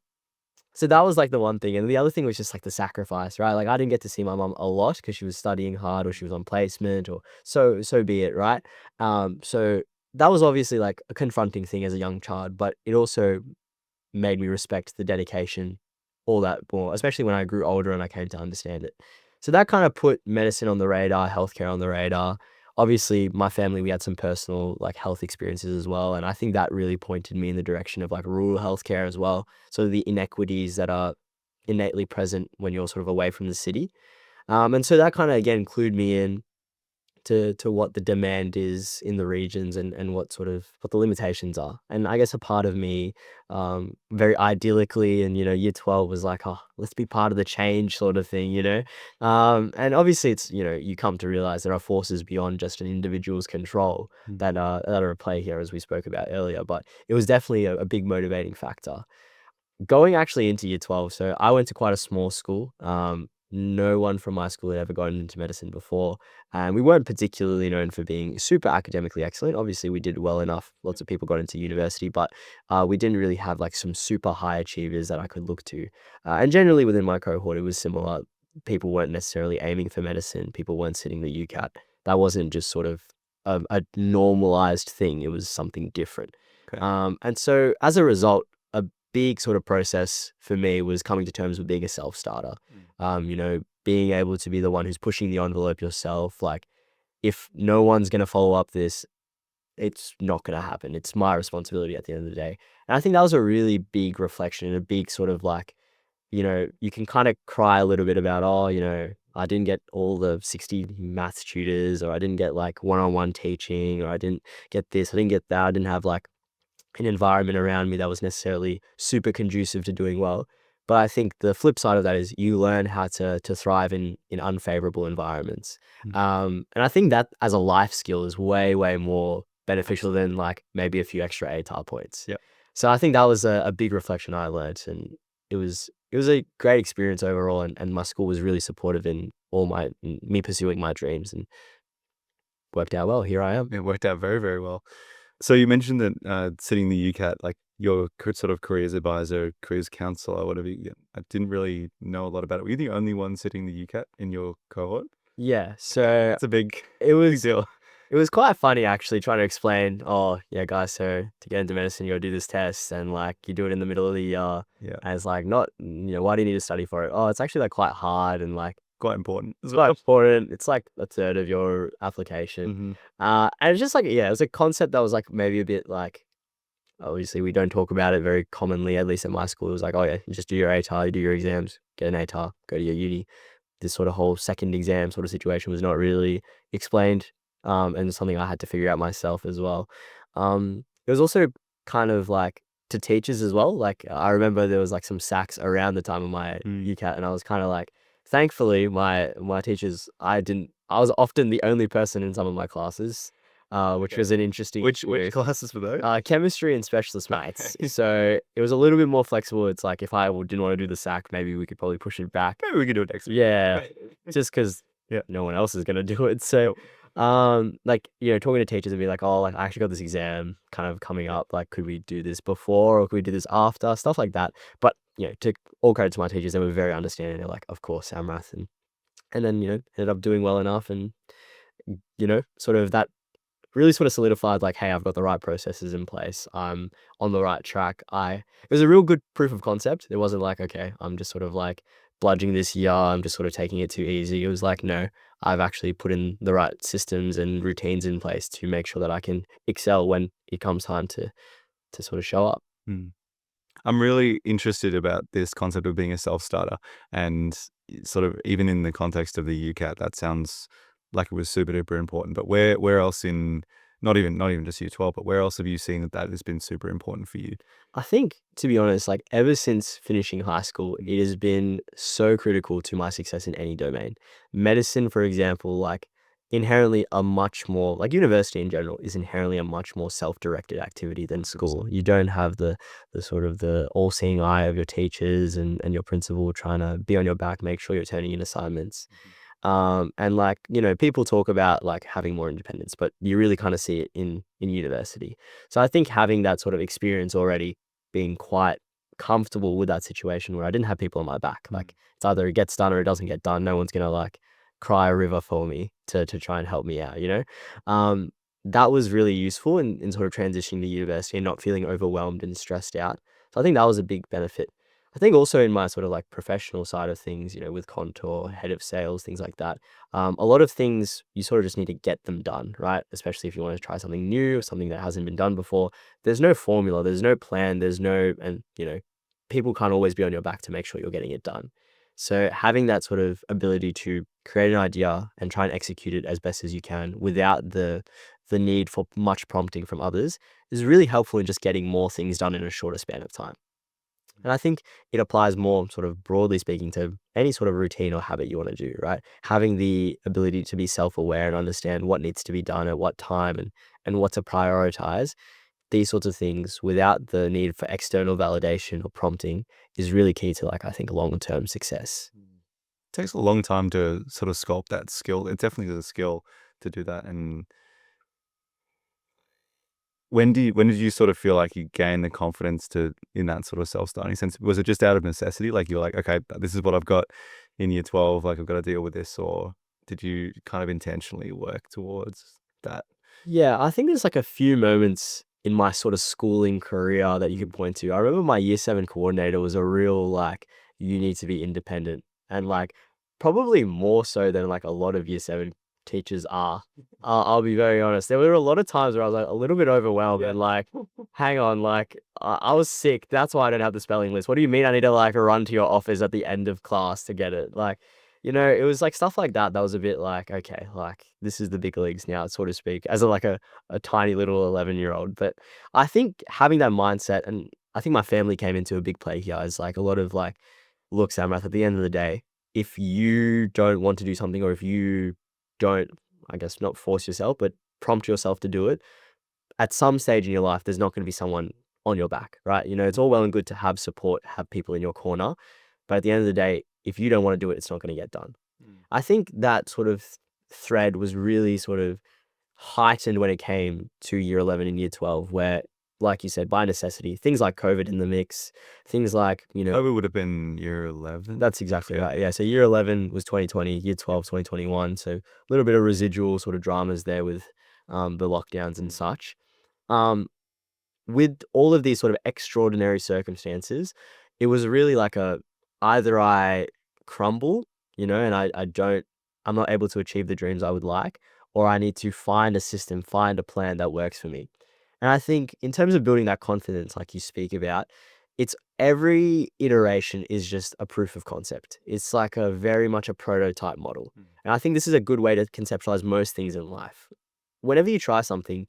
So that was like the one thing. And the other thing was just like the sacrifice, right? Like I didn't get to see my mom a lot because she was studying hard or she was on placement or so be it, right? So that was obviously like a confronting thing as a young child, but it also made me respect the dedication all that more, especially when I grew older and I came to understand it. So that kind of put medicine on the radar, healthcare on the radar. Obviously, my family, we had some personal like health experiences as well. And I think that really pointed me in the direction of like rural healthcare as well. So the inequities that are innately present when you're sort of away from the city. And so that kind of again clued me in. to what the demand is in the regions and what the limitations are. And I guess a part of me, very idyllically, and year 12 was like, oh, let's be part of the change sort of thing, and obviously it's, you come to realize there are forces beyond just an individual's control Mm. that are at play here, as we spoke about earlier. But it was definitely a big motivating factor. Going actually into year 12, so I went to quite a small school. No one from my school had ever gone into medicine before, and we weren't particularly known for being super academically excellent. Obviously, we did well enough. Lots of people got into university, but we didn't really have like some super high achievers that I could look to. And generally within my cohort, it was similar. People weren't necessarily aiming for medicine. People weren't sitting the UCAT. That wasn't just sort of a normalized thing. It was something different. Okay. And so as a result, a big sort of process for me was coming to terms with being a self-starter. Being able to be the one who's pushing the envelope yourself. Like, if no one's going to follow up this, it's not going to happen. It's my responsibility at the end of the day. And I think that was a really big reflection and a big sort of like, you can kind of cry a little bit about, oh, I didn't get all the 60 maths tutors, or I didn't get like one-on-one teaching, or I didn't get this, I didn't get that. I didn't have like an environment around me that was necessarily super conducive to doing well. But I think the flip side of that is you learn how to thrive in unfavorable environments. Mm. And I think that as a life skill is way, way more beneficial than like maybe a few extra ATAR points. Yep. So I think that was a big reflection I learned, and it was a great experience overall, and my school was really supportive in me pursuing my dreams, and worked out well. Here I am. It worked out very, very well. So you mentioned that sitting the UCAT, like your sort of careers advisor, careers counselor, whatever. I didn't really know a lot about it. Were you the only one sitting the UCAT in your cohort? Yeah, so That's a big, it big was deal. it was quite funny actually trying to explain, oh yeah, guys, so to get into medicine you gotta do this test, and like you do it in the middle of the year, Yeah, and it's like, not, why do you need to study for it? Oh, it's actually like quite hard, and like quite important as it's quite well. important. It's like a third of your application. Mm-hmm. And it's just like, yeah, it was a concept that was like maybe a bit like, obviously we don't talk about it very commonly, at least at my school. It was like, oh yeah, you just do your ATAR, you do your exams, get an ATAR, go to your uni. This sort of whole second exam sort of situation was not really explained, and something I had to figure out myself as well. It was also kind of like to teachers as well. Like, I remember there was like some sacks around the time of my Mm. UCAT, and I was kind of like, thankfully my teachers, I was often the only person in some of my classes, which Okay. was an interesting Which experience. classes were those? Chemistry and specialist maths. Okay. So it was a little bit more flexible. It's like if I didn't want to do the sack, maybe we could probably push it back. Maybe we could do it next week. Yeah, just because Yeah. no one else is gonna do it. So, like, talking to teachers and be like, oh, like I actually got this exam kind of coming up. Like, could we do this before, or could we do this after? Stuff like that. But to all credit to my teachers, they were very understanding. They're like, of course, Samrath, and then ended up doing well enough, and sort of that really sort of solidified like, hey, I've got the right processes in place. I'm on the right track. It was a real good proof of concept. It wasn't like, okay, I'm just sort of like bludging this year. I'm just sort of taking it too easy. It was like, no, I've actually put in the right systems and routines in place to make sure that I can excel when it comes time to sort of show up. Mm. I'm really interested about this concept of being a self-starter, and sort of even in the context of the UCAT, that sounds like it was super duper important. But where else in not even just year 12, but where else have you seen that has been super important for you? I think, to be honest, like ever since finishing high school, it has been so critical to my success in any domain. Medicine, for example, like inherently a much more, like university in general is inherently a much more self-directed activity than school. You don't have the sort of the all-seeing eye of your teachers and your principal trying to be on your back, make sure you're turning in assignments. And like, people talk about like having more independence, but you really kind of see it in university. So I think having that sort of experience already, being quite comfortable with that situation where I didn't have people on my back, like it's either it gets done or it doesn't get done. No one's gonna like cry a river for me to try and help me out. That was really useful in sort of transitioning to university and not feeling overwhelmed and stressed out. So I think that was a big benefit. I think also in my sort of like professional side of things, with Contour, head of sales, things like that, a lot of things you sort of just need to get them done, right? Especially if you want to try something new or something that hasn't been done before. There's no formula, there's no plan, and people can't always be on your back to make sure you're getting it done. So having that sort of ability to create an idea and try and execute it as best as you can without the need for much prompting from others is really helpful in just getting more things done in a shorter span of time. And I think it applies more sort of broadly speaking to any sort of routine or habit you want to do, right? Having the ability to be self-aware and understand what needs to be done at what time and what to prioritize, these sorts of things without the need for external validation or prompting is really key to, like, I think, long-term success. Takes a long time to sort of sculpt that skill. It definitely is a skill to do that. And when did you sort of feel like you gained the confidence to in that sort of self-starting sense? Was it just out of necessity? Like you're like, okay, this is what I've got in year 12, like I've got to deal with this, or did you kind of intentionally work towards that? Yeah, I think there's like a few moments in my sort of schooling career that you Mm. could point to. I remember my year seven coordinator was a real like, you need to be independent. And like, probably more so than like a lot of year seven teachers are. I'll be very honest. There were a lot of times where I was like a little bit overwhelmed Yeah. and like, hang on, like, I was sick. That's why I don't have the spelling list. What do you mean I need to like run to your office at the end of class to get it? Like, it was like stuff like that that was a bit like, okay, like this is the big leagues now, so to speak, as a tiny little 11-year-old. But I think having that mindset, and I think my family came into a big play here, is like a lot of like, look, Samrath, at the end of the day, if you don't want to do something, or if you don't, I guess, not force yourself, but prompt yourself to do it, at some stage in your life, there's not going to be someone on your back, right? It's all well and good to have support, have people in your corner. But at the end of the day, if you don't want to do it, it's not going to get done. Mm. I think that sort of thread was really sort of heightened when it came to year 11 and year 12, where, like you said, by necessity, things like COVID in the mix, things like, COVID would have been year 11. that's exactly Yeah. right. Yeah. So year 11 was 2020, year 12, 2021. So a little bit of residual sort of dramas there with the lockdowns and Mm. such. Um, with all of these sort of extraordinary circumstances, it was really like either I crumble, and I'm not able to achieve the dreams I would like, or I need to find a system, find a plan that works for me. And I think in terms of building that confidence, like you speak about, it's every iteration is just a proof of concept. It's like a very much a prototype model. Mm. And I think this is a good way to conceptualize most things in life. Whenever you try something,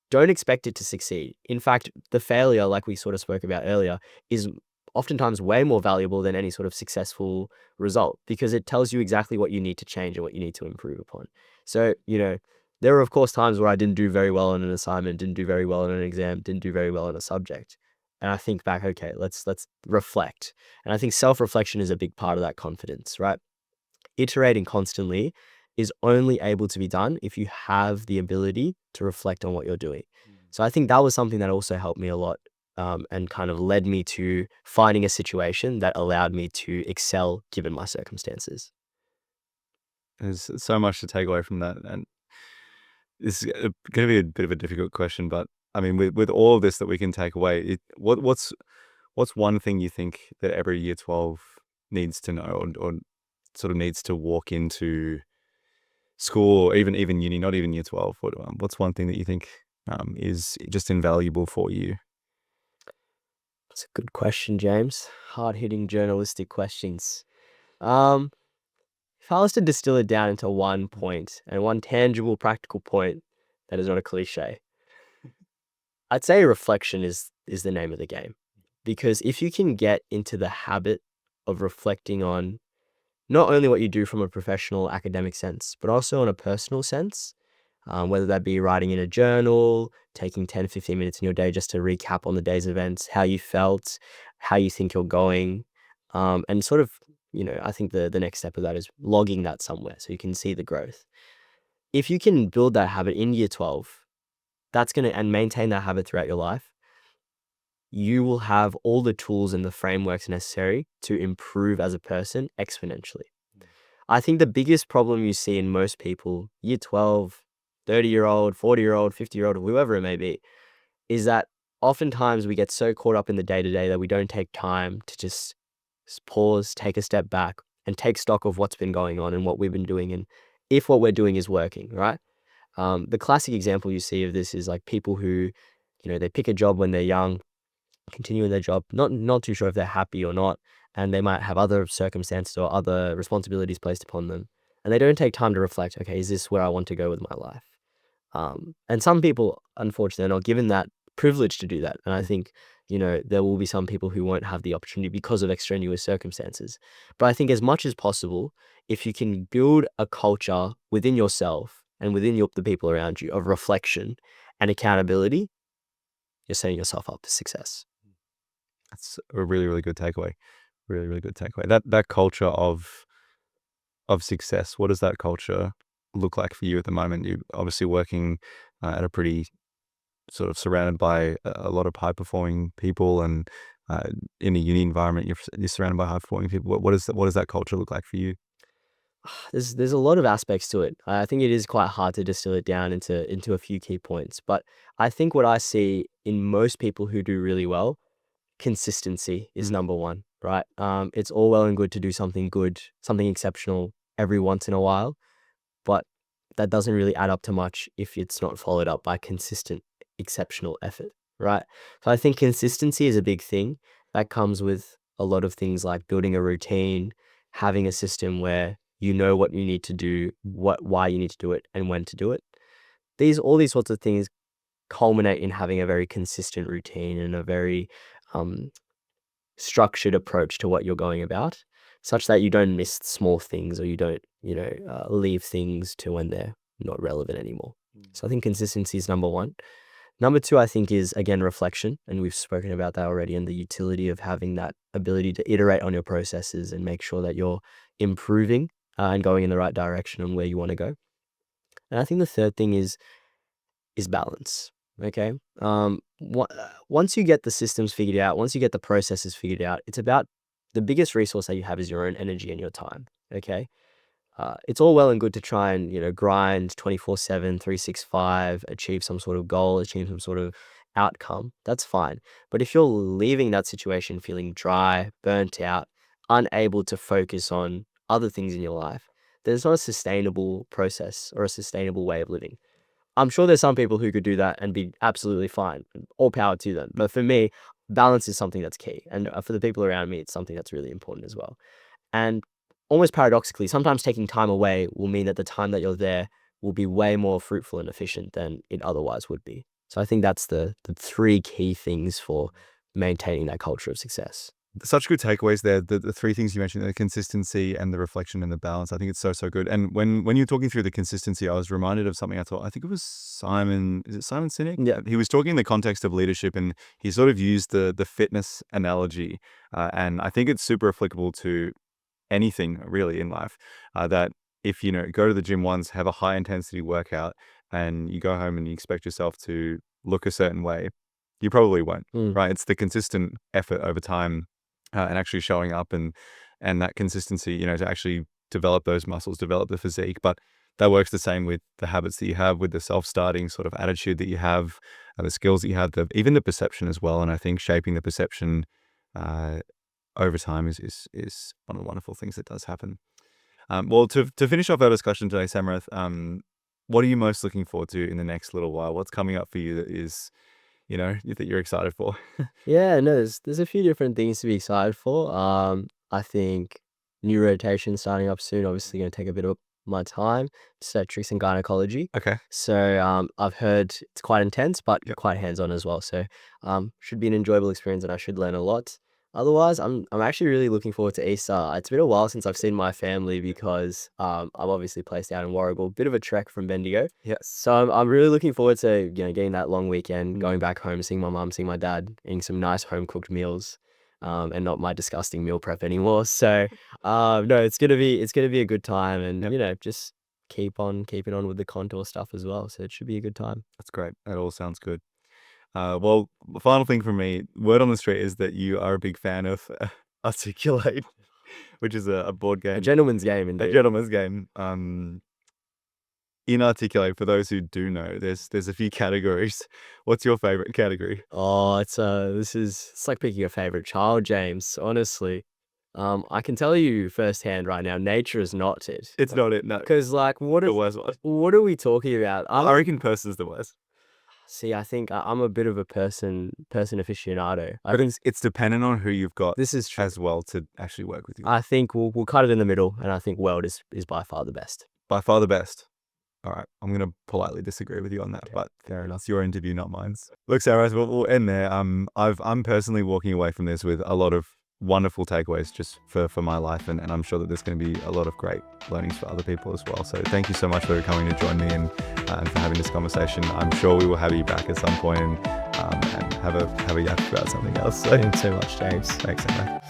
don't expect it to succeed. In fact, the failure, like we sort of spoke about earlier, is oftentimes way more valuable than any sort of successful result, because it tells you exactly what you need to change and what you need to improve upon. So, there were, of course, times where I didn't do very well on an assignment, didn't do very well on an exam, didn't do very well on a subject. And I think back, okay, let's reflect. And I think self-reflection is a big part of that confidence, right? Iterating constantly is only able to be done if you have the ability to reflect on what you're doing. So I think that was something that also helped me a lot, and kind of led me to finding a situation that allowed me to excel given my circumstances. There's so much to take away from that. And this is going to be a bit of a difficult question, but I mean, with all of this that we can take away, what's one thing you think that every year 12 needs to know, or sort of needs to walk into school, or even uni, not even year 12? What's one thing that you think is just invaluable for you? That's a good question, James. Hard-hitting journalistic questions. Um, if I was to distill it down into one point and one tangible, practical point that is not a cliche, I'd say reflection is the name of the game. Because if you can get into the habit of reflecting on not only what you do from a professional academic sense, but also in a personal sense, whether that be writing in a journal, taking 10, 15 minutes in your day just to recap on the day's events, how you felt, how you think you're going, and sort of, I think the next step of that is logging that somewhere so you can see the growth. If you can build that habit in year 12, and maintain that habit throughout your life, you will have all the tools and the frameworks necessary to improve as a person exponentially. I think the biggest problem you see in most people, year 12, 30-year-old, 40-year-old, 50-year-old, whoever it may be, is that oftentimes we get so caught up in the day-to-day that we don't take time to just pause, take a step back, and take stock of what's been going on and what we've been doing, and if what we're doing is working, right? The classic example you see of this is like people who, they pick a job when they're young, continue in their job, not too sure if they're happy or not. and they might have other circumstances or other responsibilities placed upon them, and they don't take time to reflect, okay, is this where I want to go with my life? And some people, unfortunately, are not given that privilege to do that. And I think, there will be some people who won't have the opportunity because of extraneous circumstances. But I think as much as possible, if you can build a culture within yourself and within the people around you of reflection and accountability, you're setting yourself up for success. That's a really, really good takeaway. Really, really good takeaway. That culture of success, what does that culture look like for you at the moment? You're obviously working at a pretty sort of surrounded by a lot of high performing people, and in a uni environment, you're surrounded by high performing people. What does that culture look like for you? There's a lot of aspects to it. I think it is quite hard to distill it down into a few key points. But I think what I see in most people who do really well, consistency is Mm. number one, right? It's all well and good to do something good, something exceptional every once in a while, but that doesn't really add up to much if it's not followed up by consistent, exceptional effort, right? So I think consistency is a big thing that comes with a lot of things like building a routine, having a system where you know what you need to do, why you need to do it, and when to do it. All these sorts of things culminate in having a very consistent routine and a very um, structured approach to what you're going about, such that you don't miss small things or you don't, leave things to when they're not relevant anymore. So I think consistency is number one. Number two, I think, is again reflection. And we've spoken about that already, and the utility of having that ability to iterate on your processes and make sure that you're improving and going in the right direction on where you want to go. And I think the third thing is balance. Okay. Once you get the systems figured out, once you get the processes figured out, it's about the biggest resource that you have is your own energy and your time. Okay. It's all well and good to try and, grind 24/7, 365, achieve some sort of goal, achieve some sort of outcome. That's fine. But if you're leaving that situation feeling dry, burnt out, unable to focus on other things in your life, there's not a sustainable process or a sustainable way of living. I'm sure there's some people who could do that and be absolutely fine. All power to them. But for me, balance is something that's key. And for the people around me, it's something that's really important as well. And almost paradoxically, sometimes taking time away will mean that the time that you're there will be way more fruitful and efficient than it otherwise would be. So I think that's the three key things for maintaining that culture of success. Such good takeaways there. The three things you mentioned: the consistency and the reflection and the balance. I think it's so, so good. And when you're talking through the consistency, I was reminded of something. I think it was Simon. Is it Simon Sinek? Yeah. He was talking in the context of leadership, and he sort of used the fitness analogy. And I think it's super applicable to anything really in life. That if you go to the gym once, have a high intensity workout, and you go home and you expect yourself to look a certain way, you probably won't. Mm. Right? It's the consistent effort over time, and actually showing up, and that consistency, to actually develop those muscles, develop the physique. But that works the same with the habits that you have, with the self-starting sort of attitude that you have, the skills that you have, even the perception as well. And I think shaping the perception uh, over time is one of the wonderful things that does happen. Well, to finish off our discussion today, Samrath, what are you most looking forward to in the next little while? What's coming up for you that is, that you're excited for? Yeah, no, there's a few different things to be excited for. I think new rotation starting up soon, obviously going to take a bit of my time, obstetrics and gynecology. Okay. So I've heard it's quite intense, but Yep. quite hands-on as well. So should be an enjoyable experience, and I should learn a lot. Otherwise, I'm actually really looking forward to Easter. It's been a while since I've seen my family because I'm obviously placed out in Warragul, bit of a trek from Bendigo. Yes. So I'm really looking forward to, getting that long weekend, Mm. going back home, seeing my mum, seeing my dad, eating some nice home cooked meals, and not my disgusting meal prep anymore. So no, it's gonna be a good time, and Yep. just keep on keeping on with the contour stuff as well. So it should be a good time. That's great. That all sounds good. Well, the final thing from me, word on the street is that you are a big fan of Articulate, which is a board A game, gentleman's game, a indeed. gentleman's game. In Articulate, for those who do know, there's a few categories. What's your favorite category? Oh, it's like picking a favorite child, James. Honestly, I can tell you firsthand right now, nature is not it. It's not it. No, Because like, the worst one. what are we talking about? I reckon person's the worst. See, I think I'm a bit of a person aficionado. I But think it's dependent on who you've got this is true. as well to actually work with you. I think we'll cut it in the middle, and I think Weld is by far the best. By far the best. All right, I'm gonna politely disagree with you on that, Okay, but fair enough. it's your interview, not mine. Look, Samrath, we'll end there. I'm personally walking away from this with a lot of wonderful takeaways just for my life, and I'm sure that there's going to be a lot of great learnings for other people as well. So thank you so much for coming to join me and for having this conversation. I'm sure we will have you back at some point and have a yak about something else. So Thanks so much, James. thanks, Samrath.